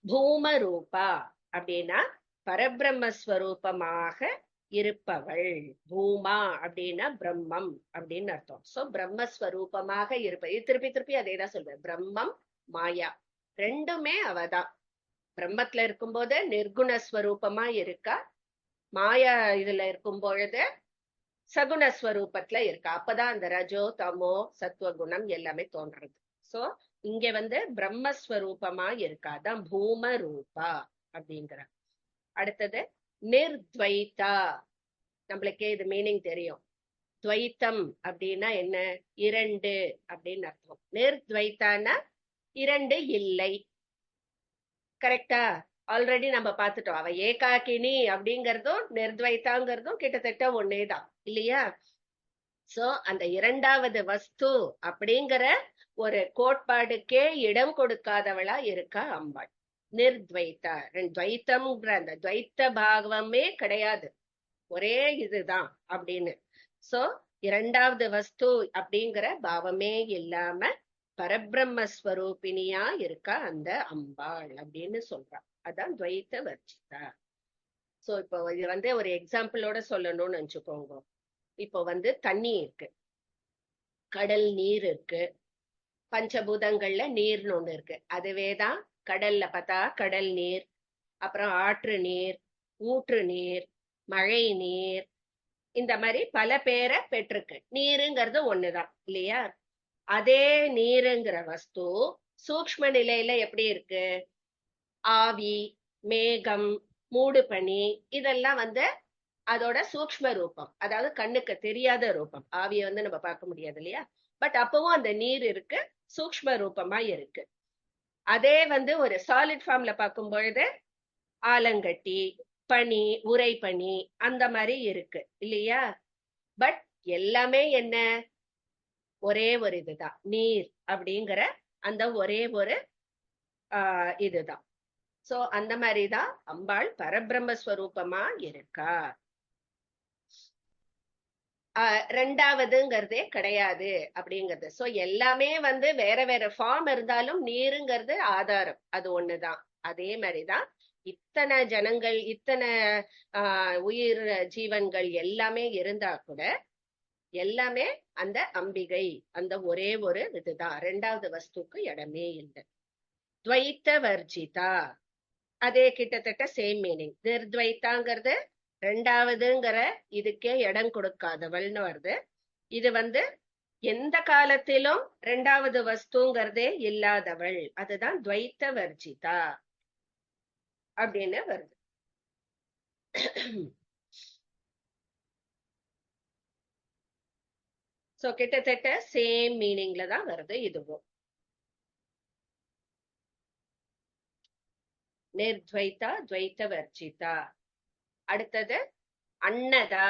பூம ரூபா அப்படின்னா பரபிரம்மஸ்வரூபமாக இருப்பவள். பூமா அப்படின்னா பிரம்மம் அப்படின்னு அர்த்தம். சோ பிரம்மஸ்வரூபமாக இருப்ப. திருப்பி திருப்பி அதே தான் சொல்வேன். பிரம்மம் மாயா ரெண்டுமே அவதான். பிரம்மத்துல இருக்கும்போது நிர்குணஸ்வரூபமா இருக்கா, மாயா இதுல இருக்கும் பொழுது சகுணஸ்வரூபத்துல இருக்கா. அப்பதான் அந்த ரஜோ தமோ சத்துவகுணம் எல்லாமே தோன்றது. சோ இங்க பிரம்மஸ்வரூபமா இருக்காதான் பூம ரூபா அப்படிங்கிற. அடுத்தது நிர்த்வைதா. நம்மளுக்கே இது மீனிங் தெரியும். துவைத்தம் அப்படின்னா என்ன? இரண்டு அப்படின்னு அர்த்தம். நிர்த்வைத்தானா இரண்டு இல்லை. கரெக்டா? ஆல்ரெடி நம்ம பார்த்துட்டோம். அவ ஏகாக்கினி அப்படிங்கறதும் நிர்த்வைத்தாங்கிறதும் கிட்டத்தட்ட ஒன்னேதான் இல்லையா? சோ அந்த இரண்டாவது வஸ்து அப்படிங்கிற ஒரு கோட்பாடுக்கே இடம் கொடுக்காதவளா இருக்கா அம்பாள். நிர்த்வைத்தா. துவைத்தம்ங்கிற அந்த துவைத்த பாகமே கிடையாது, ஒரே இதுதான் அப்படின்னு. சோ இரண்டாவது வஸ்து அப்படிங்கிற பாவமே இல்லாம பரபிரம்மஸ்வரூபிணியா இருக்கா அந்த அம்பாள் அப்படின்னு சொல்றா. அதான் துவைத்த வர்ச்சிதா. சோ இப்போ இது ஒரு எக்ஸாம்பிளோட சொல்லணும்னு நினைச்சுக்கோங்க. இப்போ தண்ணி இருக்கு, கடல் நீர் இருக்கு, பஞ்சபூதங்கள்ல நீர்னு ஒண்ணு இருக்கு. அதுவேதான் கடல்ல பார்த்தா கடல் நீர், அப்புறம் ஆற்று நீர், ஊற்று நீர், மழை நீர், இந்த மாதிரி பல பேரை பெற்றிருக்கு. நீருங்கிறது ஒண்ணுதான் இல்லையா? அதே நீருங்கிற வஸ்து சூக்ஷ்ம நிலையில எப்படி இருக்கு? ஆவி, மேகம், மூடு பனி, இதெல்லாம் அதோட சூக்ஷ்ம ரூபம், அதாவது கண்ணுக்கு தெரியாத ரூபம். ஆவியை நம்ம பார்க்க முடியாது இல்லையா? பட் அப்பவும் அந்த நீர் இருக்கு, சூக்ஷ்ம ரூபமா இருக்கு. அதே ஒரு சாலிட் ஃபார்ம்ல பார்க்கும் பொழுது ஆலங்கட்டி, பனி, உரை பனி, அந்த மாதிரி இருக்கு இல்லையா? பட் எல்லாமே என்ன? ஒரே ஒரு இதுதான், நீர் அப்படிங்கிற அந்த ஒரே ஒரு இதுதான். சோ அந்த மாதிரிதான் அம்பாள் பரபிரம்மஸ்வரூபமா இருக்கா. ரெண்டாவதுங்கிறதே கிடையாது அப்படிங்கிறது. சோ எல்லாமே வேற வேற ஃபார்ம் இருந்தாலும் நீருங்கிறது ஆதாரம், அது ஒண்ணுதான். அதே மாதிரிதான் இத்தனை ஜனங்கள், இத்தனை உயிர் ஜீவன்கள் எல்லாமே இருந்தா கூட எல்லாமே அந்த அம்பிகை, அந்த ஒரே ஒரு இதுதான். ரெண்டாவது வஸ்துக்கு இடமே இல்லை. துவைத்த வர்ஜிதா, அதே கிட்டத்தட்ட சேம் மீனிங். நிர்த்வைத்தாங்கிறது ரெண்டாவதுங்கிற இதுக்கே இடம் கொடுக்காதவள்னு வருது. இது எந்த காலத்திலும் ரெண்டாவது வஸ்துங்கிறதே இல்லாதவள், அதுதான் துவைத்த வர்ஜிதா அப்படின்னு வருது. சோ கிட்டத்தட்ட சேம் மீனிங்ல தான் வருது இதுவும். நிர்த்வைதா, துவைத்த வர்ஜிதா. அடுத்தது அன்னதா.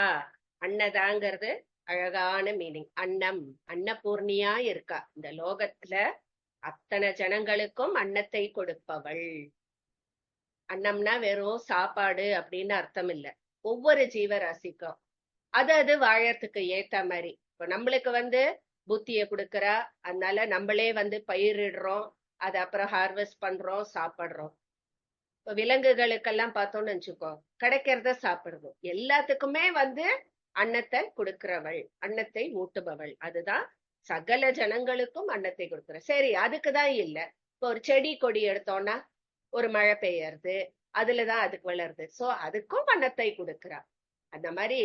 அன்னதாங்கிறது அழகான மீனிங். அன்னம், அன்னபூர்ணியா இருக்கா. இந்த லோகத்துல அத்தனை ஜனங்களுக்கும் அன்னத்தை கொடுப்பவள். அன்னம்னா வெறும் சாப்பாடு அப்படின்னு அர்த்தம் இல்ல. ஒவ்வொரு ஜீவராசிக்கும் அது வாழறதுக்கு ஏத்த மாதிரி. இப்ப நம்மளுக்கு புத்திய கொடுக்கறா, அதனால நம்மளே பயிரிடுறோம், அதை அப்புறம் ஹார்வெஸ்ட் பண்றோம், சாப்பிடுறோம். இப்ப விலங்குகளுக்கெல்லாம் பார்த்தோம்னு நினைச்சுக்கோ, கிடைக்கிறத சாப்பிடுறோம். எல்லாத்துக்குமே அன்னத்தை கொடுக்கிறவள், அன்னத்தை ஊட்டுபவள். அதுதான் சகல ஜனங்களுக்கும் அன்னத்தை கொடுக்கிற. சரி, அதுக்குதான் இல்ல. இப்போ ஒரு செடி கொடி எடுத்தோம்னா ஒரு மழை பெய்யறது, அதுலதான் அதுக்கு வளருது. சோ அதுக்கும் அன்னத்தை கொடுக்கிறா. அந்த மாதிரி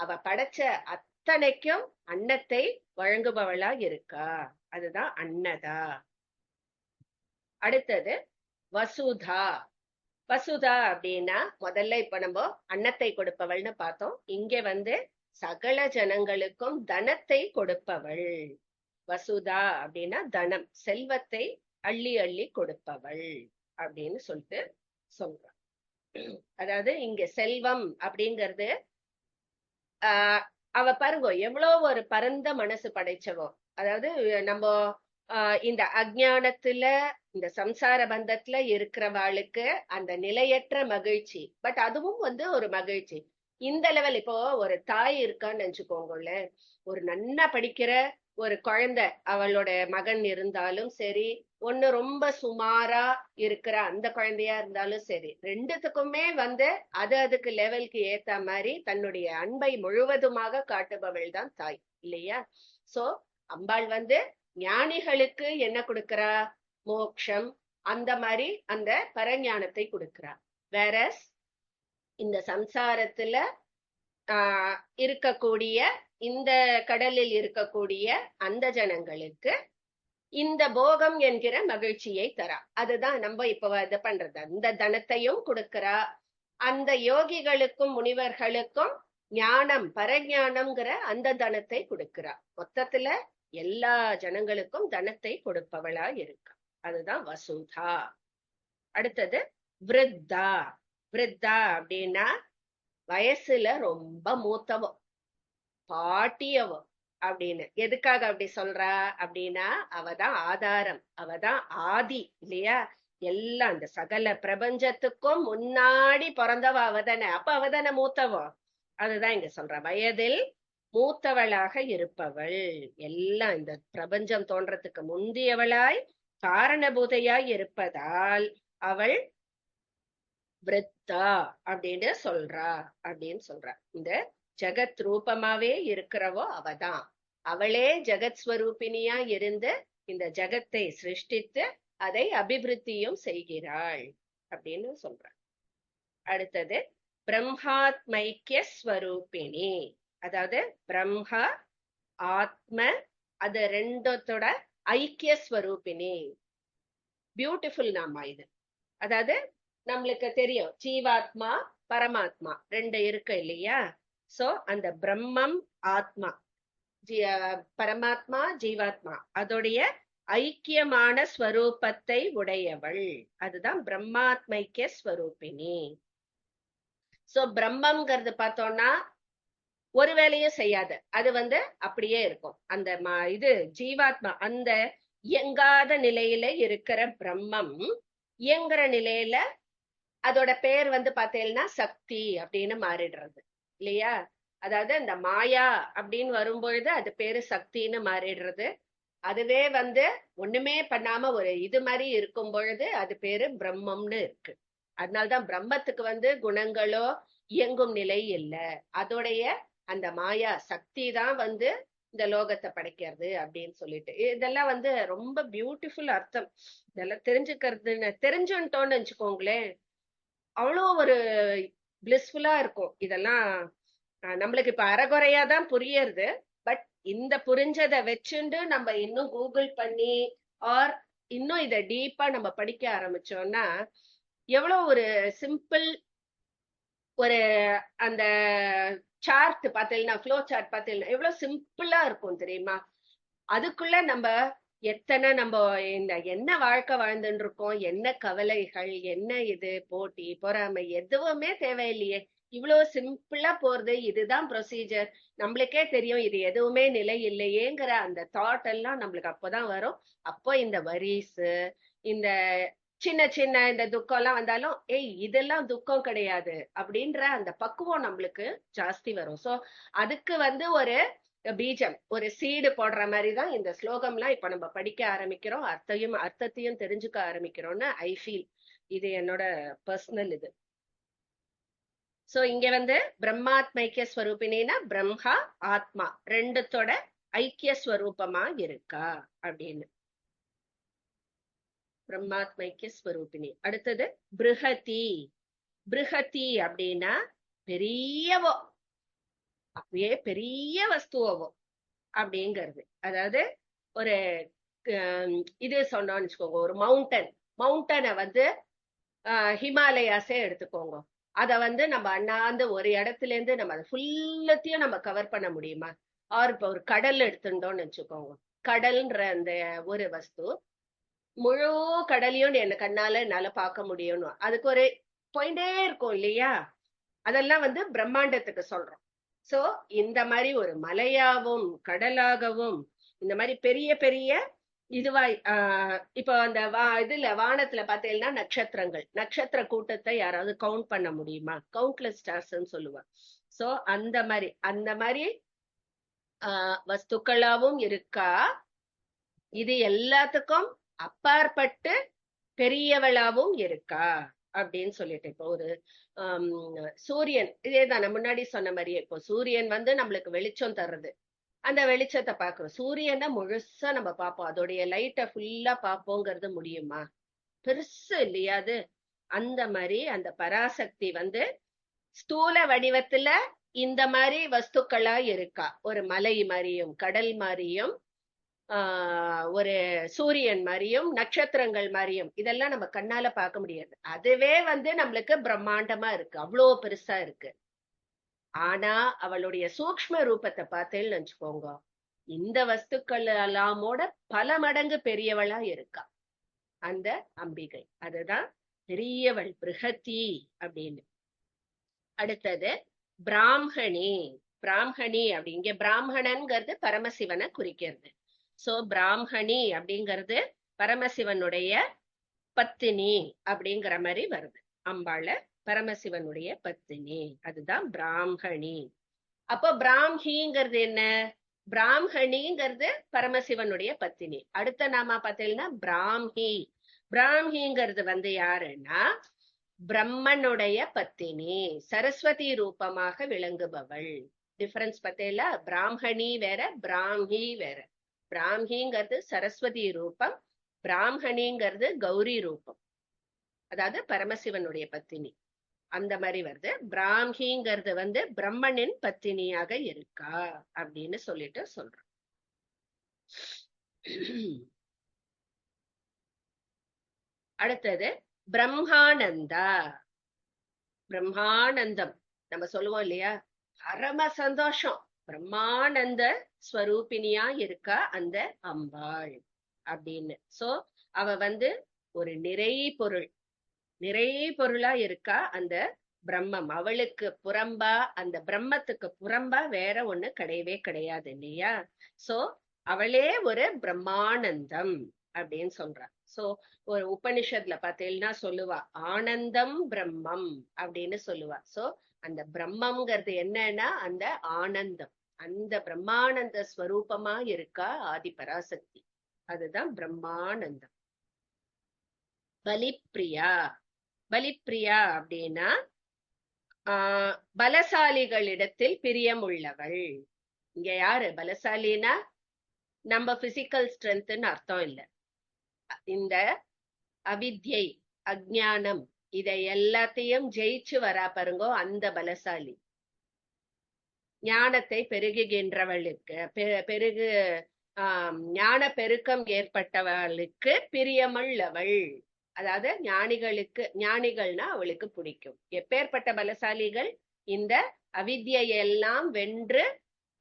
அவ படைச்ச அத்தனைக்கும் அன்னத்தை வழங்குபவளா இருக்கா. அதுதான் அன்னதா. அடுத்தது வசுதா. வசுதா அப்படின்னா முதல்ல இப்ப நம்ம அன்னத்தை கொடுப்பவள்னு பார்த்தோம். இங்க வந்து சகல ஜனங்களுக்கும் தனத்தை கொடுப்பவள். வசுதா அப்படின்னா தனம், செல்வத்தை அள்ளி அள்ளி கொடுப்பவள் அப்படின்னு சொல்லிட்டு சொல்றான். அதாவது இங்க செல்வம் அப்படிங்கிறது அவ பாருங்க எவ்வளவு ஒரு பரந்த மனசு படைச்சவோ. அதாவது நம்ம இந்த அஜ்ஞானத்துல இந்த சம்சார பந்தத்துல இருக்கிறவாளுக்கு அந்த நிலையற்ற மகிழ்ச்சி, பட் அதுவும் வந்து ஒரு மகிழ்ச்சி. இந்த லெவல் இப்போ ஒரு தாய் இருக்கான்னு நினைச்சுக்கோங்களேன். ஒரு நன்னா படிக்கிற ஒரு குழந்தை அவளோட மகன் இருந்தாலும் சரி, ஒண்ணு ரொம்ப சுமாரா இருக்கிற அந்த குழந்தையா இருந்தாலும் சரி, ரெண்டுத்துக்குமே வந்து அதுக்கு லெவலுக்கு ஏத்த மாதிரி தன்னுடைய அன்பை முழுவதுமாக காட்டுபவள் தான் தாய், இல்லையா? சோ அம்பாள் வந்து ஞானிகளுக்கு என்ன கொடுக்கிறா? மோக்ஷம், அந்த மாதிரி அந்த பரஞானத்தை கொடுக்கிறா. வேற இந்த சம்சாரத்துல இருக்கக்கூடிய இந்த கடலில் இருக்கக்கூடிய அந்த ஜனங்களுக்கு இந்த போகம் என்கிற மகிழ்ச்சியை தரா. அதுதான் நம்ம இப்ப இது பண்றது. அந்த தனத்தையும் கொடுக்கிறா. அந்த யோகிகளுக்கும் முனிவர்களுக்கும் ஞானம், பரஞானம்ங்கிற அந்த தனத்தை கொடுக்கிறா. மொத்தத்துல எல்லா ஜனங்களுக்கும் தனத்தை கொடுப்பவளா இருக்கா. அதுதான் வசுதா. அடுத்தது விருத்தா. விருத்தா அப்படின்னா வயசுல ரொம்ப மூத்தவோ, பாட்டியவோ அப்படின்னு. எதுக்காக அப்படி சொல்றா அப்படின்னா அவதான் ஆதாரம், அவதான் ஆதி, இல்லையா? எல்லாம் இந்த சகல பிரபஞ்சத்துக்கும் முன்னாடி பிறந்தவ அவதானே. அப்ப அவதானே மூத்தவோ. அதுதான் இங்க சொல்ற, வயதில் மூத்தவளாக இருப்பவள். எல்லாம் இந்த பிரபஞ்சம் தோன்றத்துக்கு முந்தியவளாய் காரணபூதையாய் இருப்பதால் அவள் விருத்தா அப்படின்னு சொல்றா அப்படின்னு சொல்றா. இந்த ஜெகத் ரூபமாவே இருக்கிறவோ அவதான். அவளே ஜெகத் ஸ்வரூபிணியா இருந்து இந்த ஜெகத்தை சிருஷ்டித்து அதை அபிவிருத்தியும் செய்கிறாள் அப்படின்னு சொல்ற. அடுத்தது பிரம்மாத்மைக்கிய ஸ்வரூபிணி. அதாவது பிரம்மா ஆத்ம, அது ரெண்டத்தோட ஐக்கிய ஸ்வரூபிணி. பியூட்டிஃபுல் நாமா இது. அதாவது நம்மளுக்கு தெரியும் ஜீவாத்மா பரமாத்மா ரெண்டு இருக்கு, இல்லையா? சோ அந்த பிரம்மம் ஆத்மா, பரமாத்மா ஜீவாத்மா, அதோடைய ஐக்கியமான ஸ்வரூபத்தை உடையவள். அதுதான் பிரம்மாத்மைக்கிய ஸ்வரூபிணி. சோ பிரம்மம்ங்கிறது பார்த்தோம்னா ஒரு வேலையும் செய்யாது, அது வந்து அப்படியே இருக்கும். அந்த இது ஜீவாத்மா அந்த இயங்காத நிலையில இருக்கிற பிரம்மம் இயங்குற நிலையில அதோட பேர் வந்து பாத்தீங்கன்னா சக்தி அப்படின்னு மாறிடுறது, இல்லையா? அதாவது அந்த மாயா அப்படின்னு வரும்பொழுது அது பேரு சக்தின்னு மாறிடுறது. அதுவே வந்து ஒண்ணுமே பண்ணாம ஒரு இது மாதிரி இருக்கும் பொழுது அது பேரு பிரம்மம்னு இருக்கு. அதனால்தான் பிரம்மத்துக்கு வந்து குணங்களோ இயங்கும் நிலை இல்லை. அதோடைய அந்த மாயா சக்தி தான் வந்து இந்த லோகத்தை படைக்கிறது அப்படின்னு சொல்லிட்டு, இதெல்லாம் வந்து ரொம்ப பியூட்டிஃபுல் அர்த்தம். இதெல்லாம் தெரிஞ்சுக்கிறதுன்னு தெரிஞ்சுட்டோன்னு வச்சுக்கோங்களேன், அவ்வளோ ஒரு பிளிஸ்ஃபுல்லா இருக்கும். இதெல்லாம் நம்மளுக்கு இப்ப அறகுறையாதான் புரியறது. பட் இந்த புரிஞ்சதை வச்சுண்டு நம்ம இன்னும் கூகுள் பண்ணி ஆர் இன்னும் இதை டீப்பா நம்ம படிக்க ஆரம்பிச்சோம்னா எவ்வளவு ஒரு சிம்பிள் ஒரு அந்த சார்ட் பார்த்தீங்கன்னா, ஃப்ளோ சார்ட் பார்த்தீங்கன்னா எவ்வளவு சிம்பிளா இருக்கும் தெரியுமா? அதுக்குள்ள நம்ம எத்தனை நம்ம இந்த என்ன வாழ்க்கை வாழ்ந்துட்டு இருக்கோம், என்ன கவலைகள், என்ன இது போட்டி பொறாமை எதுவுமே தேவையில்லையே. இவ்வளவு சிம்பிளா போறது, இதுதான் ப்ரொசீஜர். நம்மளுக்கே தெரியும் இது எதுவுமே நிலை இல்லையேங்கிற அந்த தாட் எல்லாம் நம்மளுக்கு அப்போதான் வரும். அப்போ இந்த வரிஸ், இந்த சின்ன சின்ன இந்த துக்கம் எல்லாம் வந்தாலும் இதெல்லாம் துக்கம் கிடையாது அப்படின்ற அந்த பக்குவம் நம்மளுக்கு ஜாஸ்தி வரும். சோ அதுக்கு வந்து ஒரு பீஜம், ஒரு சீடு போடுற மாதிரிதான் இந்த ஸ்லோகம்லாம் இப்ப நம்ம படிக்க ஆரம்பிக்கிறோம், அர்த்தத்தையும் தெரிஞ்சுக்க ஆரம்பிக்கிறோம்னு ஐ ஃபீல். இது என்னோட பர்சனல் இது. சோ இங்க வந்து பிரம்மாத்மைக்கிய ஸ்வரூபினா பிரம்மா ஆத்மா ரெண்டுத்தோட ஐக்கிய ஸ்வரூபமா இருக்கா அப்படின்னு. பிரம்மாத்மைக்கிய ஸ்வரூபிணி. அடுத்தது பிருஹதி. பிருஹதி அப்படின்னா பெரியவோ, அப்படியே பெரிய வஸ்துவோ அப்படிங்கிறது. அதாவது ஒரு இது சொன்னோம்னு வச்சுக்கோங்க, ஒரு மவுண்டனை வந்து ஹிமாலயாஸே எடுத்துக்கோங்க. அத வந்து நம்ம அண்ணாந்து ஒரு இடத்துல இருந்து நம்ம அதை ஃபுல்லத்தையும் நம்ம கவர் பண்ண முடியுமா? இப்ப ஒரு கடல் எடுத்துட்டோம்னு வச்சுக்கோங்க. கடல்ன்ற அந்த ஒரு வஸ்து முழு கடலையும் என்ன கண்ணால என்னால பார்க்க முடியும்னு அதுக்கு ஒரு போயிட்டே இருக்கும் இல்லையா? அதெல்லாம் வந்து பிரம்மாண்டத்துக்கு சொல்றோம். சோ இந்த மாதிரி ஒரு மலையாவும் கடலாகவும் இந்த மாதிரி பெரிய பெரிய இதுவாய் இப்போ அந்த இதுல வானத்துல பாத்தீங்கன்னா நட்சத்திர கூட்டத்தை யாராவது கவுண்ட் பண்ண முடியுமா? கவுண்ட்லெஸ் ஸ்டார்ஸ்ன்னு சொல்லுவா. சோ அந்த மாதிரி வஸ்துக்களாவும் இருக்கா. இது எல்லாத்துக்கும் அப்பாற்பட்டு பெரியவளாவும் இருக்கா அப்படின்னு சொல்லிட்டு, இப்போ ஒரு சூரியன் இதேதான் நான் முன்னாடி சொன்ன மாதிரியே, இப்போ சூரியன் வந்து நம்மளுக்கு வெளிச்சம் தர்றது, அந்த வெளிச்சத்தை பாக்குறோம். சூரியனை முழுசா நம்ம பார்ப்போம், அதோடைய லைட்டை ஃபுல்லா பார்ப்போங்கிறது முடியுமா? பெருசு இல்லையா அது? அந்த மாதிரி அந்த பராசக்தி வந்து ஸ்தூல வடிவத்துல இந்த மாதிரி வஸ்துக்களா இருக்கா. ஒரு மலை மாதிரியும் கடல் மாதிரியும் ஒரு சூரியன் மாதிரியும் நட்சத்திரங்கள் மாதிரியும் இதெல்லாம் நம்ம கண்ணால பார்க்க முடியாது. அதுவே வந்து நம்மளுக்கு பிரம்மாண்டமா இருக்கு, அவ்வளவு பெருசா இருக்கு. ஆனா அவளுடைய சூக்ஷ்ம ரூபத்தை பார்த்தேன்னு நினைச்சுக்கோங்க, இந்த வஸ்துக்கள் எல்லாமோட பல மடங்கு பெரியவளா இருக்கா அந்த அம்பிகை. அதுதான் பெரியவள் பிருஹதி அப்படின்னு. அடுத்தது பிராமணி. பிராமணி அப்படிங்க, பிராமணன்கிறது பரமசிவனை குறிக்கிறது. சோ பிராமணி அப்படிங்கிறது பரமசிவனுடைய பத்தினி அப்படிங்கிற மாதிரி வருது. அம்பாள பரமசிவனுடைய பத்தினி, அதுதான் பிராமணி. அப்போ பிராமிங்கிறது என்ன? பிராமணிங்கிறது பரமசிவனுடைய பத்தினி. அடுத்த நாம பார்த்தீங்கன்னா பிராமி. பிராமிங்கிறது வந்து யாருன்னா பிரம்மனுடைய பத்தினி, சரஸ்வதி ரூபமாக விளங்குபவள். டிஃபரன்ஸ் பார்த்தீங்களா? பிராமணி வேற, பிராமி வேற. பிராமிங்கிறது சரஸ்வதி ரூபம், பிராமணிங்கிறது கௌரி ரூபம், அதாவது பரமசிவனுடைய பத்தினி. அந்த மாதிரி வருது. பிராமிங்கிறது வந்து பிரம்மனின் பத்தினியாக இருக்கா அப்படின்னு சொல்லிட்டு சொல்றோம். அடுத்தது பிரம்மானந்தா. பிரம்மானந்தம் நம்ம சொல்லுவோம் இல்லையா, பரம சந்தோஷம். பிரம்மானந்த ஸ்வரூபிணியா இருக்கா அந்த அம்பாள் அப்படின்னு. சோ அவ வந்து ஒரு நிறை பொருளா இருக்கா அந்த பிரம்மம். அவளுக்கு புறம்பா, அந்த பிரம்மத்துக்கு புறம்பா வேற ஒண்ணு கிடையவே கிடையாது இல்லையா? சோ அவளே ஒரு பிரம்மானந்தம் அப்படின்னு சொல்றா. சோ ஒரு உபனிஷத்துல பார்த்தீங்கன்னா சொல்லுவா ஆனந்தம் பிரம்மம் அப்படின்னு சொல்லுவா. சோ அந்த பிரம்மம்ங்கிறது என்னன்னா அந்த ஆனந்தம், அந்த பிரம்மானந்த ஸ்வரூபமா இருக்கா ஆதிபராசக்தி. அதுதான் பிரம்மானந்தம். பலிப்பிரியா. பலிப்பிரியா அப்படின்னா பலசாலிகளிடத்தில் பிரியம் உள்ளவள். இங்க யாரு பலசாலினா நம்ம பிசிக்கல் ஸ்ட்ரென்த்னு அர்த்தம் இல்ல. இந்த அவித்யை, அஜ்ஞானம் இதை எல்லாத்தையும் ஜெயிச்சு வரா பாருங்கோ அந்த பலசாலி. ஞானத்தை பெருகுகின்றவளுக்கு ஞான பெருக்கம் ஏற்பட்டவளுக்கு பிரியமுள்ளவள். அதாவது ஞானிகள்னா அவளுக்கு பிடிக்கும். எப்பேற்பட்ட பலசாலிகள்? இந்த அவித்யையெல்லாம் வென்று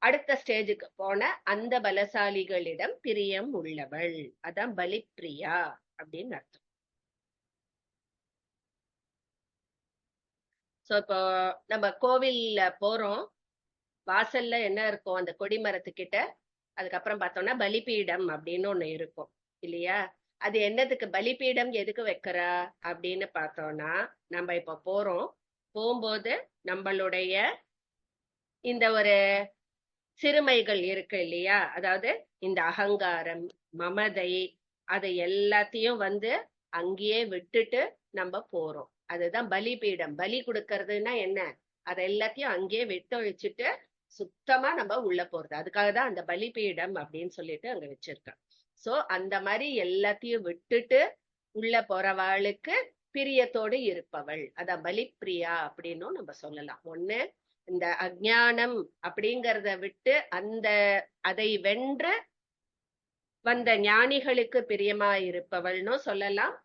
அடுத்த ஸ்டேஜுக்கு போன அந்த பலசாலிகளிடம் பிரியம் உள்ளவள். அதான் பலிப்பிரியா அப்படின்னு அர்த்தம். சோ இப்போ நம்ம கோவில்ல போறோம், வாசல்ல என்ன இருக்கும்? அந்த கொடிமரத்துக்கிட்ட அதுக்கப்புறம் பார்த்தோம்னா பலிபீடம் அப்படின்னு ஒண்ணு இருக்கும் இல்லையா? அது என்னதுக்கு பலிபீடம் எதுக்கு வைக்கிறா அப்படின்னு பார்த்தோம்னா, நம்ம இப்ப போகும்போது நம்மளுடைய இந்த ஒரு சிறுமைகள் இருக்கு இல்லையா, அதாவது இந்த அகங்காரம், மமதை, அதை எல்லாத்தையும் வந்து அங்கேயே விட்டுட்டு நம்ம போறோம். அதுதான் பலிபீடம். பலி கொடுக்கறதுன்னா என்ன? அதை எல்லாத்தையும் அங்கேயே விட்டொழிச்சுட்டு சுத்தமா நம்ம உள்ள போறது. அதுக்காக தான் அந்த பலிபீடம் அப்படின்னு சொல்லிட்டு அங்க வச்சிருக்கேன். சோ அந்த மாதிரி எல்லாத்தையும் விட்டுட்டு உள்ள போறவாளுக்கு பிரியத்தோடு இருப்பவள், அத பலிப்பிரியா அப்படின்னும் நம்ம சொல்லலாம். ஒண்ணு இந்த அஜ்ஞானம் அப்படிங்கறத விட்டு அதை வென்று வந்த ஞானிகளுக்கு பிரியமா இருப்பவள்னு சொல்லலாம்.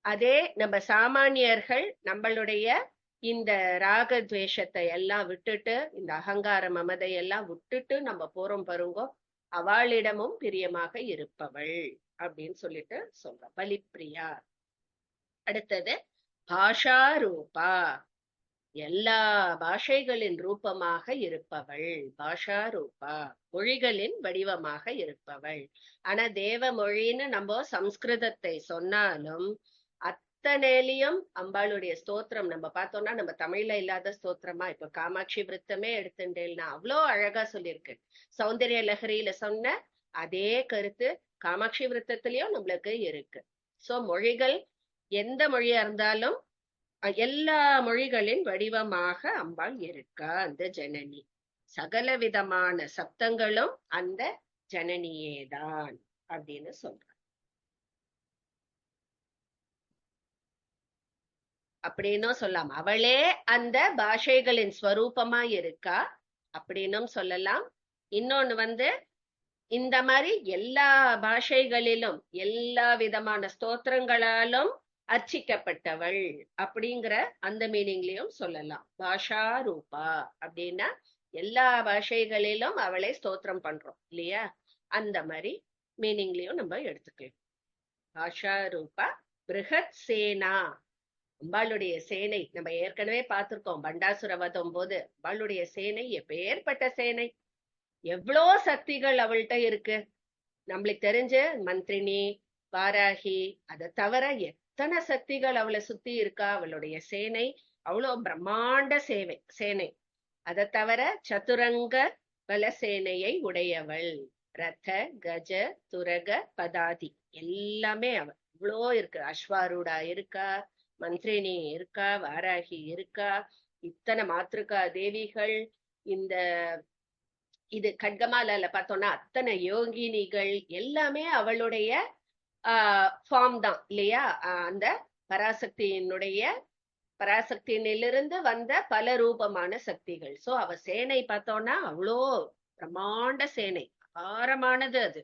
அதே நம்ம சாமானியர்கள் நம்மளுடைய இந்த ராக துவேஷத்தை எல்லாம் விட்டுட்டு, இந்த அகங்கார மமதை எல்லாம் விட்டுட்டு நம்ம போறோம் பாருங்கோ, அவளிடமும் பிரியமாக இருப்பவள் அப்படின்னு சொல்லிட்டு சொல்ற பலிப்பிரியா. அடுத்தது பாஷா ரூபா, எல்லா பாஷைகளின் ரூபமாக இருப்பவள். பாஷா ரூபா, மொழிகளின் வடிவமாக இருப்பவள். ஆனா தேவ மொழின்னு நம்ம சம்ஸ்கிருதத்தை சொன்னாலும் அத்தனையிலையும் அம்பாளுடைய ஸ்தோத்திரம் நம்ம பார்த்தோம்னா நம்ம தமிழ்ல இல்லாத ஸ்தோத்திரமா, இப்ப காமாட்சி விருத்தமே எடுத்துட்டேன்னா அவ்வளோ அழகா சொல்லியிருக்கு. சௌந்தர்ய லஹரியில சொன்ன அதே கருத்து காமாட்சி விருத்தத்திலயும் நம்மளுக்கு இருக்கு. சோ மொழிகள் எந்த மொழியா இருந்தாலும் எல்லா மொழிகளின் வடிவமாக அம்பாள் இருக்கா அந்த ஜனனி. சகல விதமான சப்தங்களும் அந்த ஜனனியேதான் அப்படின்னு சொல்ற. அப்படின்னும் சொல்லலாம். அவளே அந்த பாஷைகளின் ஸ்வரூபமா இருக்கா அப்படின்னும் சொல்லலாம். இன்னொன்னு இந்த மாதிரி எல்லா பாஷைகளிலும் எல்லா விதமான ஸ்தோத்திரங்களாலும் அர்ச்சிக்கப்பட்டவள் அப்படிங்கிற அந்த மீனிங்லயும் சொல்லலாம். பாஷா ரூபா அப்படின்னா எல்லா பாஷைகளிலும் அவளை ஸ்தோத்திரம் பண்றோம் இல்லையா, அந்த மாதிரி மீனிங்லயும் நம்ம எடுத்துக்கலாம். பாஷா ரூபா பிருஹத் சேனா, அம்பாளுடைய சேனை நம்ம ஏற்கனவே பார்த்திருக்கோம். பண்டாசுர வதம் போது அம்பாளுடைய சேனை எப்பேற்பட்ட சேனை, எவ்வளோ சக்திகள் அவள்கிட்ட இருக்கு. நம்மளுக்கு தெரிஞ்ச மந்திரினி, வாராகி, அதை தவிர எத்தனை சக்திகள் அவளை சுத்தி இருக்கா. அவளுடைய சேனை அவ்வளோ பிரம்மாண்ட சேனை. அதை தவிர சதுரங்க பலசேனையை உடையவள். ரத கஜ துரக பதாதி எல்லாமே அவ இவ்வளோ இருக்கு. அஸ்வாரூடா இருக்கா, மந்திரினி இருக்கா, வாராகி இருக்கா, இத்தனை மாத்திருக்கா தேவிகள். இந்த இது கட்கமாலால பார்த்தோம்னா அத்தனை யோகினிகள் எல்லாமே அவளுடைய ஃபார்ம் தான் இல்லையா. அந்த பராசக்தியினிலிருந்து வந்த பல ரூபமான சக்திகள். சோ அவ சேனை பார்த்தோம்னா அவ்வளோ பிரம்மாண்ட சேனை, அபாரமானது அது.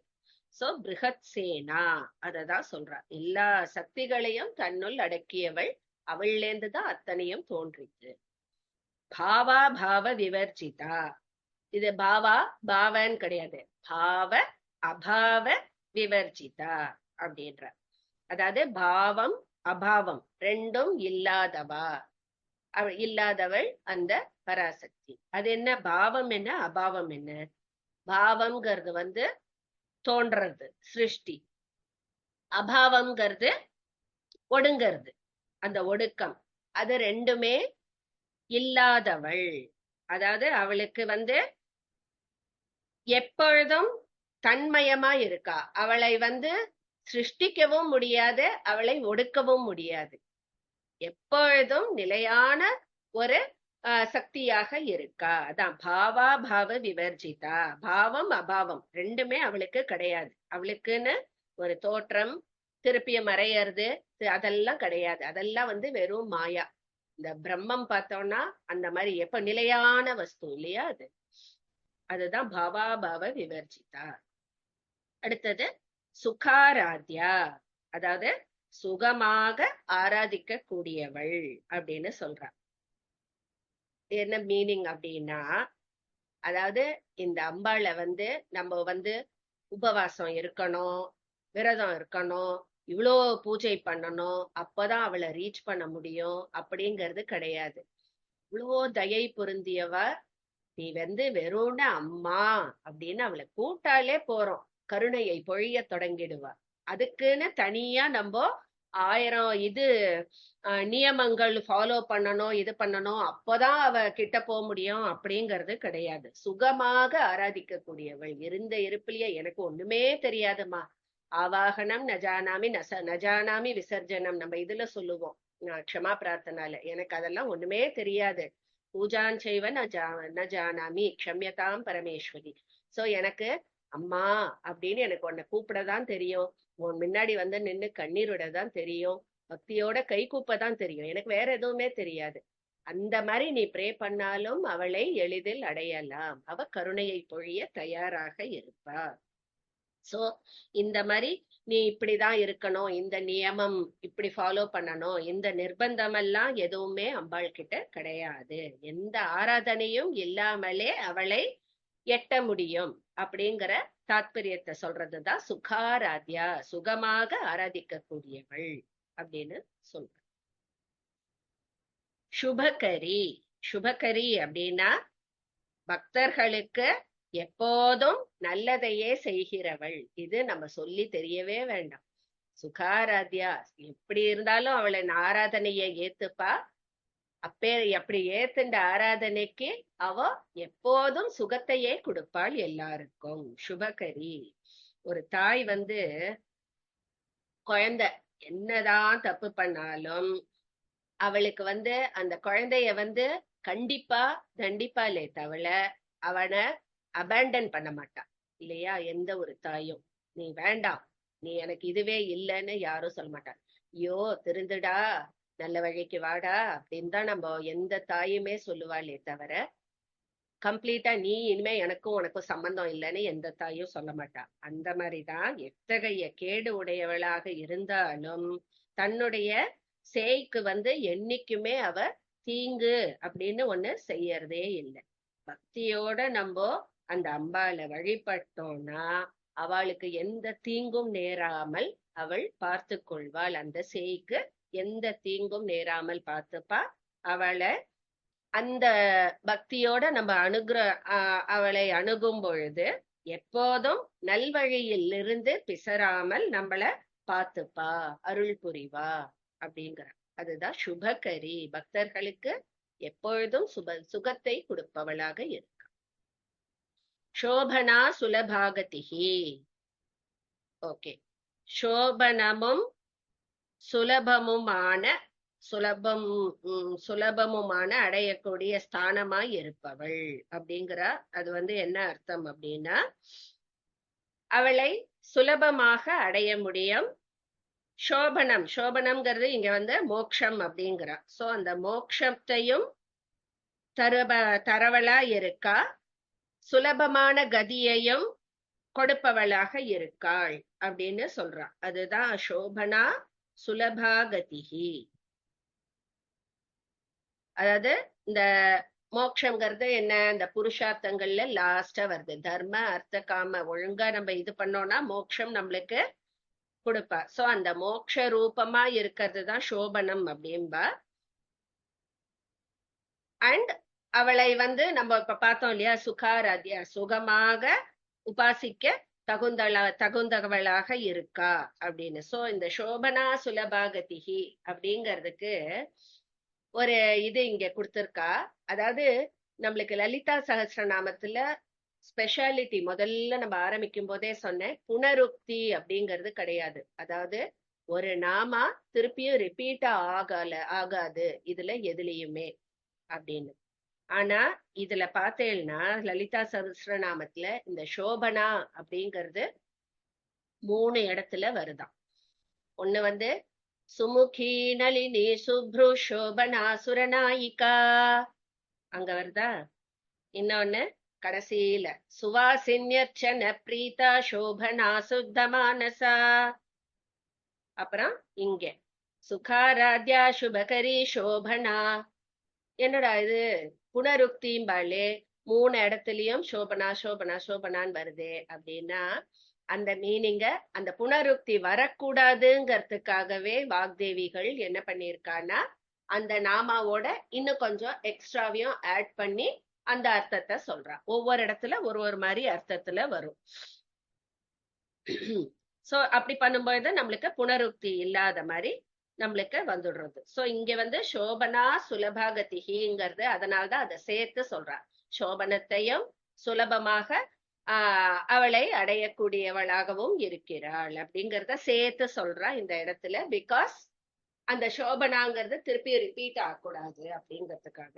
சோ பிருஹத் சேனா அததான் சொல்றா. எல்லா சக்திகளையும் தன்னுள் அடக்கியவள், அவள்லேருந்து தான் அத்தனையும் தோன்றிச்சு. பாவா பாவ விவர்ஜிதா, இது பாவா பாவன் கிடையாது, பாவ அபாவ விவர்ஜிதா அப்படின்ற. அதாவது பாவம் அபாவம் ரெண்டும் இல்லாதவள் அந்த பராசக்தி. அது என்ன பாவம் என்ன அபாவம் என்ன? பாவம்ங்கிறது தோன்றது சிருஷ்டி, அபாவம்ங்கிறது ஒடுங்கிறது அந்த ஒடுக்கம். அது ரெண்டுமே இல்லாதவள். அதாவது அவளுக்கு எப்பொழுதும் தன்மயமா இருக்கா. அவளை சிருஷ்டிக்கவும் முடியாது, அவளை ஒடுக்கவும் முடியாது. எப்பொழுதும் நிலையான ஒரு சக்தியாக இருக்கா. அதான் பாவா பாவ விவர்ஜிதா. பாவம் அபாவம் ரெண்டுமே அவளுக்கு கிடையாது. அவளுக்குன்னு ஒரு தோற்றம் திருப்பிய மறையறது அதெல்லாம் கிடையாது. அதெல்லாம் வெறும் மாயா. இந்த பிரம்மம் பார்த்தோம்னா அந்த மாதிரி எப்ப நிலையான வஸ்து இல்லையா, அதுதான் பாவா பாவ விவர்ஜிதா. அடுத்தது சுகாராத்யா, அதாவது சுகமாக ஆராதிக்க கூடியவள் அப்படின்னு சொல்றா. என்ன மீனிங் அப்படின்னா, அதாவது இந்த அம்பாளை நம்ம உபவாசம் இருக்கணும், விரதம் இருக்கணும், இவ்வளோ பூஜை பண்ணணும், அப்பதான் அவளை ரீச் பண்ண முடியும் அப்படிங்கிறது கிடையாது. இவ்வளோ தயை பொருந்தியவ. நீ வெறும்ன அம்மா அப்படின்னு அவளை கூட்டாலே போறோம், கருணையை பொழிய தொடங்கிடுவா. அதுக்குன்னு தனியா நம்ம 1000 நியமங்கள் ஃபாலோ பண்ணணும், இது பண்ணணும், அப்பதான் அவ கிட்ட போக முடியும் அப்படிங்கிறது கிடையாது. சுகமாக ஆராதிக்க கூடியவள். இருந்த இருப்பிலேயே எனக்கு ஒண்ணுமே தெரியாதுமா, ஆவாகனம் நஜானாமி விசர்ஜனம் நம்ம இதுல சொல்லுவோம் க்ஷமா பிரார்த்தனால, எனக்கு அதெல்லாம் ஒண்ணுமே தெரியாது. பூஜான் செய்வ நஜானாமி க்ஷம்யதாம் பரமேஸ்வரி. சோ எனக்கு அம்மா அப்படின்னு எனக்கு உன்னை கூப்பிடதான் தெரியும். உன் முன்னாடி வந்து நின்னு கண்ணீரோட தான் தெரியும், பக்தியோட கை கூப்பதான் தெரியும், எனக்கு வேற எதுவுமே தெரியாது. அந்த மாதிரி நீ ப்ரே பண்ணாலும் அவளை எளிதில் அடையலாம், அவ கருணையை பொழிய தயாராக இருப்பா. சோ இந்த மாதிரி நீ இப்படிதான் இருக்கணும், இந்த நியமம் இப்படி ஃபாலோ பண்ணணும், இந்த நிர்பந்தம் எல்லாம் எதுவுமே அம்பாள் கிட்ட கிடையாது. எந்த ஆராதனையும் இல்லாமலே அவளை எட்ட முடியும் அப்படிங்கிற தாத்பரியத்தை சொல்றதுதான் சுகாராத்யா, சுகமாக ஆராதிக்க கூடியவள் அப்படின்னு சொல்ற. சுபகரி, சுபகரி அப்படின்னா பக்தர்களுக்கு எப்போதும் நல்லதையே செய்கிறவள். இது நம்ம சொல்லி தெரியவே வேண்டாம். சுகாராத்யா, எப்படி இருந்தாலும் அவளை ஆராதனையை ஏத்துப்பா. அப்படி ஏத்துண்ட ஆராதனைக்கு அவ எப்போதும் சுகத்தையே கொடுப்பாள் எல்லாருக்கும். சுபகரி. ஒரு தாய் வந்து குழந்தை என்னதான் தப்பு பண்ணாலும் அவளுக்கு வந்து அந்த குழந்தைய வந்து கண்டிப்பா தண்டிப்பாளே தவிர அவனை அபேண்டன் பண்ண மாட்டான் இல்லையா? எந்த ஒரு தாயும் நீ வேண்டாம், நீ எனக்கு இதுவே இல்லைன்னு யாரும் சொல்ல மாட்டான். ஐயோ திருந்துடா, நல்ல வழிக்கு வாடா அப்படின்னு தான் நம்ம எந்த தாயுமே சொல்லுவாளே தவிர கம்ப்ளீட்டா நீ இனிமே எனக்கும் உனக்கும் சம்பந்தம் இல்லைன்னு எந்த தாயும் சொல்ல மாட்டா. அந்த மாதிரிதான் எத்தகைய கேடு உடையவளாக இருந்தாலும் தன்னுடைய சேய்க்கு வந்து என்னைக்குமே அவ தீங்கு அப்படின்னு ஒண்ணு செய்யறதே இல்லை. பக்தியோட நம்ம அந்த அம்பாளை வழிபட்டோம்னா அவளுக்கு எந்த தீங்கும் நேராமல் அவள் பார்த்து கொள்வாள். அந்த சேய்க்கு எந்த தீங்கும் நேராமல் பார்த்துப்பா. அவளை அந்த பக்தியோட நம்ம அவளை அணுகும் பொழுது எப்போதும் நல்வழியில் இருந்து பிசராமல் நம்மள பார்த்துப்பா, அருள் புரிவா அப்படிங்கிற. அதுதான் சுபகரி, பக்தர்களுக்கு எப்பொழுதும் சுகத்தை கொடுப்பவளாக இருக்கு. சோபனா சுலபாகதிகி. ஓகே, சோபனமும் சுலபமுமான சுலபமுமான அடையக்கூடிய ஸ்தானமாய் இருப்பவள் அப்படிங்கிற. அது வந்து என்ன அர்த்தம் அப்படின்னா அவளை சுலபமாக அடைய முடியும். சோபனம், சோபனம்ங்கிறது இங்க வந்து மோக்ஷம் அப்படிங்கிறா. சோ அந்த மோக்ஷத்தையும் தரவளா இருக்கா, சுலபமான கதியையும் கொடுப்பவளாக இருக்காள் அப்படின்னு சொல்றா. அதுதான் சோபனா சுலபாகதிகி. அதாவது இந்த மோட்சம்ங்கிறது என்ன, இந்த புருஷார்த்தங்கள்ல லாஸ்டா வருது. தர்ம அர்த்த காம ஒழுங்கா நம்ம இது பண்ணோம்னா மோட்சம் நம்மளுக்கு கொடுப்பா. சோ அந்த மோட்ச ரூபமா இருக்கிறது தான் சோபனம் அப்படின்பா. அண்ட் அவளை வந்து நம்ம இப்ப பார்த்தோம் இல்லையா, சுகாராத்யா, சுகமாக உபாசிக்க தகுந்தவளாக இருக்கா அப்படின்னு. சோ இந்த சோபனா சுலபாகதிகி அப்படிங்கிறதுக்கு ஒரு இது இங்க கொடுத்திருக்கா. அதாவது நம்மளுக்கு லலிதா சகஸ்ரநாமத்துல ஸ்பெஷாலிட்டி முதல்ல நம்ம ஆரம்பிக்கும் போதே சொன்னேன், புனருக்தி அப்படிங்கிறது கிடையாது. அதாவது ஒரு நாமா திருப்பியும் ரிப்பீட் ஆகாது இதுல எதுலயுமே அப்படின்னு. ஆனா இதுல பார்த்தேன்னா லலிதா சகஸ்ரநாமத்துல இந்த சோபனா அப்படிங்கிறது 3 இடத்துல வருதாம். ஒண்ணு வந்து சுமுகி நளினி சுப்ரு சோபனா சுரநாயிகா அங்க வருதா. இன்னொன்னு கடைசியில சுவாசின்யர்ச்சன பிரீதா சோபனா சுத்த மானசா. அப்புறம் இங்க சுகாராத்யா சுபகரி சோபனா. என்னடா இது புனருக்திம்பாளே 3 இடத்துலயும் சோபனா சோபனா சோபனான்னு வருது அப்படின்னா அந்த மீனிங்க அந்த புனருக்தி வரக்கூடாதுங்கிறதுக்காகவே வாக்தேவிகள் என்ன பண்ணிருக்கான்னா அந்த நாமாவோட இன்னும் கொஞ்சம் எக்ஸ்ட்ராவையும் ஆட் பண்ணி அந்த அர்த்தத்தை சொல்றா. ஒவ்வொரு இடத்துல ஒரு மாதிரி அர்த்தத்துல வரும். சோ அப்படி பண்ணும்போது நம்மளுக்கு புனருக்தி இல்லாத மாதிரி நம்மளுக்கு வந்துடுறது. சோ இங்க வந்து சோபனா சுலபாகதிகிங்கிறது அதனால்தான் அதை சேர்த்து சொல்றா. சோபனத்தையும் சுலபமாக அவளை அடையக்கூடியவளாகவும் இருக்கிறாள் அப்படிங்கிறத சேர்த்து சொல்றா இந்த இடத்துல. பிகாஸ் அந்த சோபனாங்கிறது திருப்பி ரிப்பீட் ஆகக்கூடாது அப்படிங்கிறதுக்காக.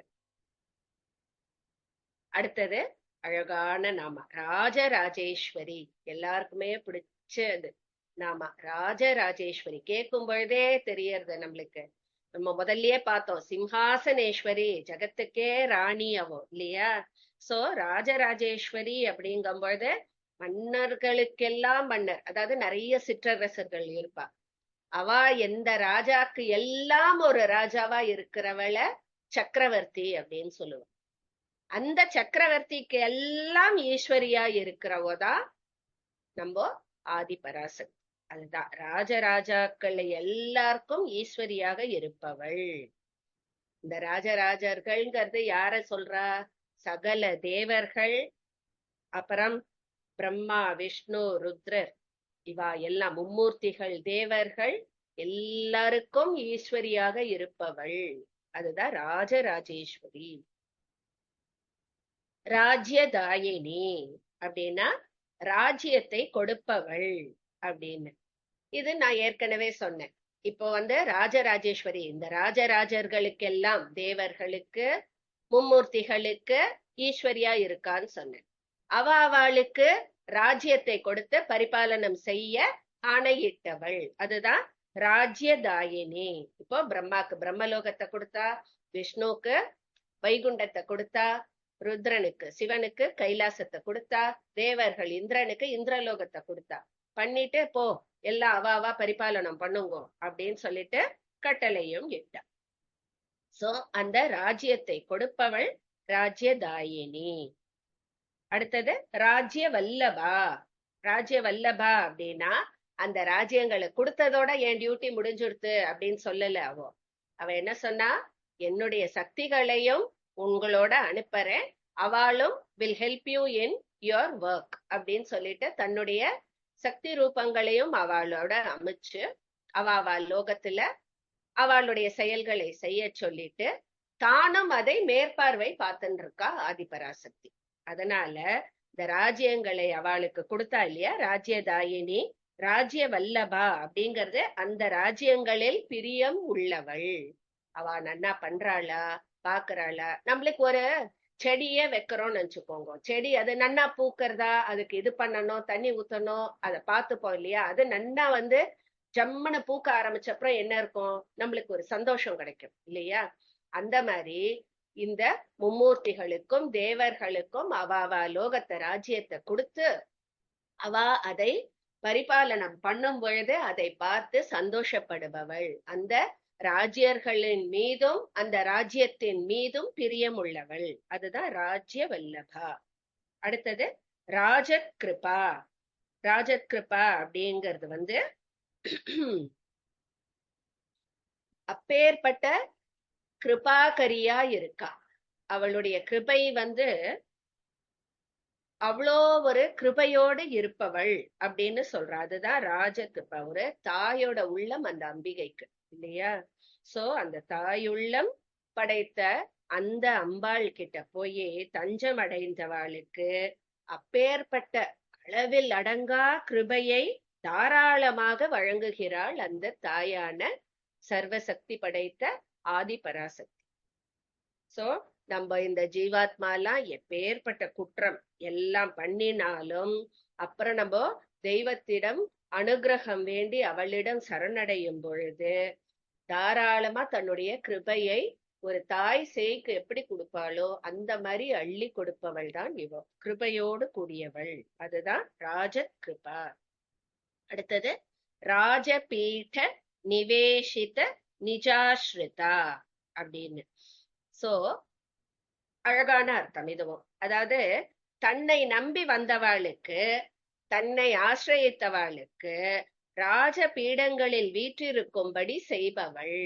அடுத்தது அழகான நாம ராஜராஜேஸ்வரி, எல்லாருக்குமே பிடிச்சது. நாம ராஜராஜேஸ்வரி கேட்கும் பொழுதே தெரியறது நம்மளுக்கு. நம்ம முதல்லயே பார்த்தோம், சிம்ஹாசனேஸ்வரி, ஜகத்துக்கே ராணி அவோ இல்லையா? சோ ராஜராஜேஸ்வரி அப்படிங்கும் பொழுது மன்னர்களுக்கெல்லாம் மன்னர், அதாவது நிறைய சிற்றரசர்கள் இருப்பா. அவ எந்த ராஜாக்கு எல்லாம் ஒரு ராஜாவா இருக்கிறவள சக்கரவர்த்தி அப்படின்னு சொல்லுவோம். அந்த சக்கரவர்த்திக்கு எல்லாம் ஈஸ்வரியா இருக்கிறவதான் நம்ம ஆதிபராசக்தி. அதுதான் ராஜராஜாக்கள் எல்லாருக்கும் ஈஸ்வரியாக இருப்பவள். இந்த ராஜராஜர்கள்ங்கிறது யார சொல்றா? சகல தேவர்கள், அப்புறம் பிரம்மா, விஷ்ணு, ருத்ரர், இவா எல்லாம் மும்மூர்த்திகள், தேவர்கள் எல்லாருக்கும் ஈஸ்வரியாக இருப்பவள். அதுதான் ராஜராஜேஸ்வரி. ராஜ்யதாயினி அப்படின்னா ராஜ்யத்தை கொடுப்பவள் அப்படின்னு. இது நான் ஏற்கனவே சொன்னேன். இப்போ ராஜராஜேஸ்வரி, இந்த ராஜராஜர்களுக்கெல்லாம், தேவர்களுக்கு, மும்மூர்த்திகளுக்கு ஈஸ்வரியா இருக்கான்னு சொன்னேன். அவளுக்கு ராஜ்யத்தை கொடுத்து பரிபாலனம் செய்ய ஆணையிட்டவள். அதுதான் ராஜ்யதாயினி. இப்போ பிரம்மாக்கு பிரம்மலோகத்தை கொடுத்தா, விஷ்ணுக்கு வைகுண்டத்தை கொடுத்தா, ருத்ரனுக்கு சிவனுக்கு கைலாசத்தை கொடுத்தா, தேவர்கள் இந்திரனுக்கு இந்திரலோகத்தை கொடுத்தா. பண்ணிட்டு போ, எல்லாம் அவா பரிபாலனம் பண்ணுங்க அப்படின்னு சொல்லிட்டு கட்டளையும் இட்டா. சோ அந்த ராஜ்யத்தை கொடுப்பவள் ராஜ்யதாயினி. அடுத்தது ராஜ்ய வல்லபா. ராஜ்ய வல்லபா அப்படின்னா அந்த ராஜ்யங்களை கொடுத்ததோட என் டியூட்டி முடிஞ்சுடுத்து அப்படின்னு சொல்லல அவ. அவ என்ன சொன்னா, என்னுடைய சக்திகளையும் உங்களோட அனுப்புறேன், அவளும் will help you in your work அப்படின்னு சொல்லிட்டு தன்னுடைய சக்தி ரூபங்களையும் அவளோட அமைச்சு அவ லோகத்துல அவளுடைய செயல்களை செய்ய சொல்லிட்டு தானும் அதை மேற்பார்வை பார்த்துட்டு இருக்கா ஆதிபராசக்தி. அதனால இந்த ராஜ்யங்களை அவளுக்கு கொடுத்தா இல்லையா, ராஜ்யதாயினி. ராஜ்ய வல்லபா அப்படிங்கறது அந்த ராஜ்யங்களில் பிரியம் உள்ளவள். அவ நன்னா பண்றாளா, பாக்குறாளா? நம்மளுக்கு ஒரு செடியே வைக்கிறோம்னு நினைச்சுக்கோங்க. செடி அது நன்னா பூக்கிறதா, அதுக்கு இது பண்ணணும், தண்ணி ஊத்தணும், அதை பார்த்துப்போம் இல்லையா? அது நன்னா ஜம்முன்னு பூக்க ஆரம்பிச்ச அப்புறம் என்ன இருக்கும், நம்மளுக்கு ஒரு சந்தோஷம் கிடைக்கும் இல்லையா? அந்த மாதிரி இந்த மும்மூர்த்திகளுக்கும் தேவர்களுக்கும் அவ லோகத்தை ராஜ்யத்தை கொடுத்து அவ அதை பரிபாலனம் பண்ணும் பொழுது அதை பார்த்து சந்தோஷப்படுபவள். அந்த ராஜ்யர்களின் மீதும் அந்த ராஜ்யத்தின் மீதும் பிரியம் உள்ளவள். அதுதான் ராஜ்ய வல்லபா. அடுத்தது ராஜகிருபா. ராஜகிருபா அப்படிங்கிறது அப்பேற்பட்ட கிருபாகரியா இருக்கா. அவளுடைய கிருபை அவ்வளோ ஒரு கிருபையோடு இருப்பவள் அப்படின்னு சொல்றா. அதுதான் ராஜகிருபா. ஒரு தாயோட உள்ளம் அந்த அம்பிகைக்கு இல்லையா? சோ அந்த தாயுள்ளம் படைத்த அந்த அம்பாள் கிட்ட போய் தஞ்சம் அடைந்தவாளுக்கு அப்பேற்பட்ட அளவில் அடங்கா கிருபையை தாராளமாக வழங்குகிறாள் அந்த தாயான சர்வசக்தி படைத்த ஆதிபராசக்தி. சோ நம்ம இந்த ஜீவாத்மாலாம் எப்பேற்பட்ட குற்றம் எல்லாம் பண்ணினாலும் அப்புறம் நம்ம தெய்வத்திடம் அனுகிரகம் வேண்டி அவளிடம் சரணடையும் பொழுது தாராளமா தன்னுடைய கிருபையை ஒரு தாய் சேய்க்கு எப்படி கொடுப்பாளோ அந்த மாதிரி அள்ளி கொடுப்பவள் தான் இவ, கிருபையோடு கூடியவள். அதுதான் ராஜ கிருபா. அடுத்தது ராஜபீட நிவேஷித நிஜாஸ்ரிதா அப்படின்னு. சோ அழகான அர்த்தம் இதுவும். அதாவது தன்னை நம்பி வந்தவாளுக்கு, தன்னை ஆசிரியத்தவாளுக்கு ராஜ பீடங்களில் வீற்றிருக்கும்படி செய்பவள்.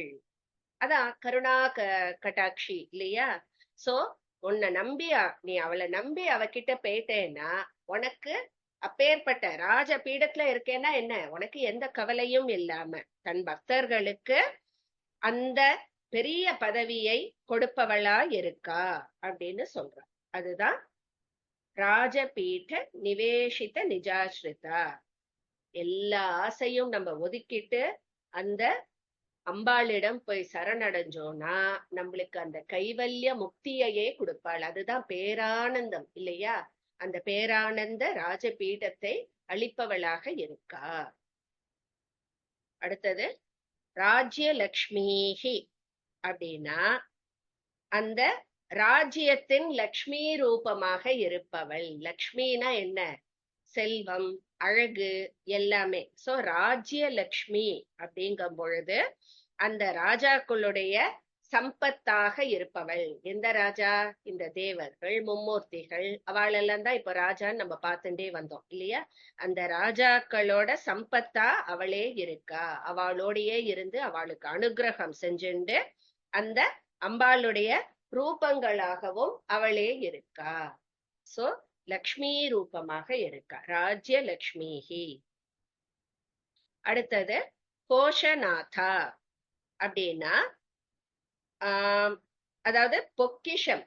அதான் கருணா கட்டாட்சி இல்லையா? சோ உன்னை நம்பி நீ அவளை நம்பி அவகிட்ட போயிட்டேன்னா உனக்கு அப்பேற்பட்ட ராஜ பீடத்துல இருக்கேன்னா என்ன, உனக்கு எந்த கவலையும் இல்லாம தன் பக்தர்களுக்கு அந்த பெரிய பதவியை கொடுப்பவளா இருக்கா அப்படின்னு சொல்ற. அதுதான் ராஜபீட நிவேஷித நிஜாஸ்ரிதா. எல்லா ஆசையும் நம்ம ஒதுக்கிட்டு அந்த அம்பாளிடம் போய் சரணடைஞ்சோம்னா நம்மளுக்கு அந்த கைவல்ய முக்தியையே கொடுப்பாள். அதுதான் பேரானந்தம் இல்லையா? அந்த பேரானந்த ராஜபீடத்தை அளிப்பவளாக இருக்கா. அடுத்தது ராஜ்யலக்ஷ்மிஹி அப்படின்னா அந்த ராஜ்யத்தின் லக்ஷ்மி ரூபமாக இருப்பவள். லக்ஷ்மினா என்ன? செல்வம், அழகு எல்லாமே. சோ ராஜ்யலக்ஷ்மி அப்படிங்கும் பொழுது அந்த ராஜாக்களுடைய சம்பத்தாக இருப்பவள். எந்த ராஜா? இந்த தேவர்கள், மும்மூர்த்திகள், அவளெல்லாம் தான் இப்ப ராஜான்னு நம்ம பார்த்துட்டே வந்தோம் இல்லையா? அந்த ராஜாக்களோட சம்பத்தா அவளே இருக்கா. அவளோடையே இருந்து அவளுக்கு அனுகிரகம் செஞ்சுண்டு அந்த அம்பாளுடைய ரூபங்களாகவும் அவளே இருக்கா. சோ லக்ஷ்மி ரூபமாக இருக்கா. ராஜ்ய லக்ஷ்மிஹி. அடுத்தது கோஷநாதா அப்படின்னா அதாவது பொக்கிஷம்,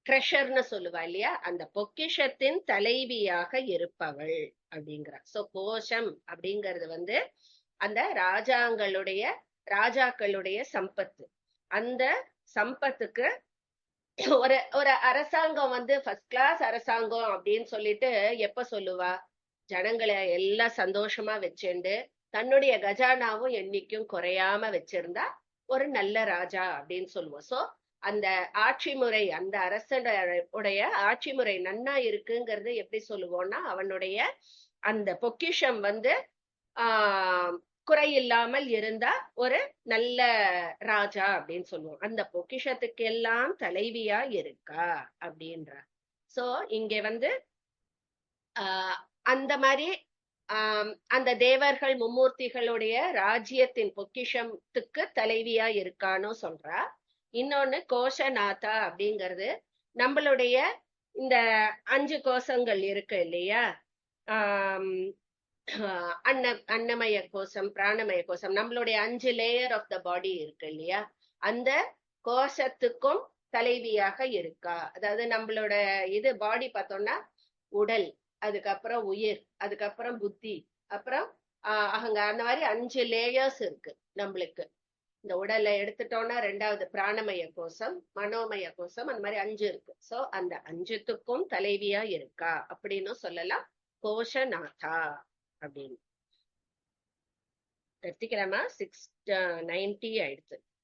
ட்ரெஷர்னு சொல்லுவா இல்லையா? அந்த பொக்கிஷத்தின் தலைவியாக இருப்பவள் அப்படிங்கிறா. சோ கோஷம் அப்படிங்கிறது வந்து அந்த ராஜாக்களுடைய சம்பத்து. அந்த சம்பத்துக்கு ஒரு ஒரு அரசாங்கம் வந்து ஃபர்ஸ்ட் கிளாஸ் அரசாங்கம் அப்படின்னு சொல்லிட்டு எப்ப சொல்லுவா? ஜனங்களை எல்லாம் சந்தோஷமா வச்சுண்டு தன்னுடைய கஜானாவும் என்னைக்கும் குறையாம வச்சிருந்தா ஒரு நல்ல ராஜா அப்படின்னு சொல்லுவோம். சோ அந்த ஆட்சி முறை, அந்த அரசனுடைய ஆட்சி முறை நன்னா இருக்குங்கிறது எப்படி சொல்லுவோம்னா, அவனுடைய அந்த பொக்கிஷம் வந்து ஆஹ் குறையில்லாமல் இருந்தா ஒரு நல்ல ராஜா அப்படின்னு சொல்லுவோம். அந்த பொக்கிஷத்துக்கு எல்லாம் தலைவியா இருக்கா அப்படின்ற. சோ இங்க வந்து அந்த மாதிரி அந்த தேவர்கள் மும்மூர்த்திகளுடைய ராஜ்யத்தின் பொக்கிஷத்துக்கு தலைவியா இருக்கான்னு சொல்றா. இன்னொன்னு கோஷநாதா அப்படிங்கிறது நம்மளுடைய இந்த 5 கோஷங்கள் இருக்கு இல்லையா? அன்னமய கோஷம், பிராணமய கோஷம், நம்மளுடைய 5 லேயர் ஆஃப் த பாடி இருக்கு இல்லையா? அந்த கோஷத்துக்கும் தலைவியாக இருக்கா. அதாவது நம்மளோட இது பாடி பார்த்தோம்னா உடல், அதுக்கப்புறம் உயிர், அதுக்கப்புறம் புத்தி, அப்புறம் அங்க அந்த மாதிரி 5 லேயர்ஸ் இருக்கு நம்மளுக்கு. இந்த உடலை எடுத்துட்டோம்னா 2வது பிராணமய கோஷம், மனோமய கோஷம், அந்த மாதிரி 5 இருக்கு. சோ அந்த 5த்துக்கும் தலைவியா இருக்கா அப்படின்னு சொல்லலாம் கோஷநாதா அப்படின்னு. நிறுத்திக்கலாமா? 690 ஆயிடுச்சு.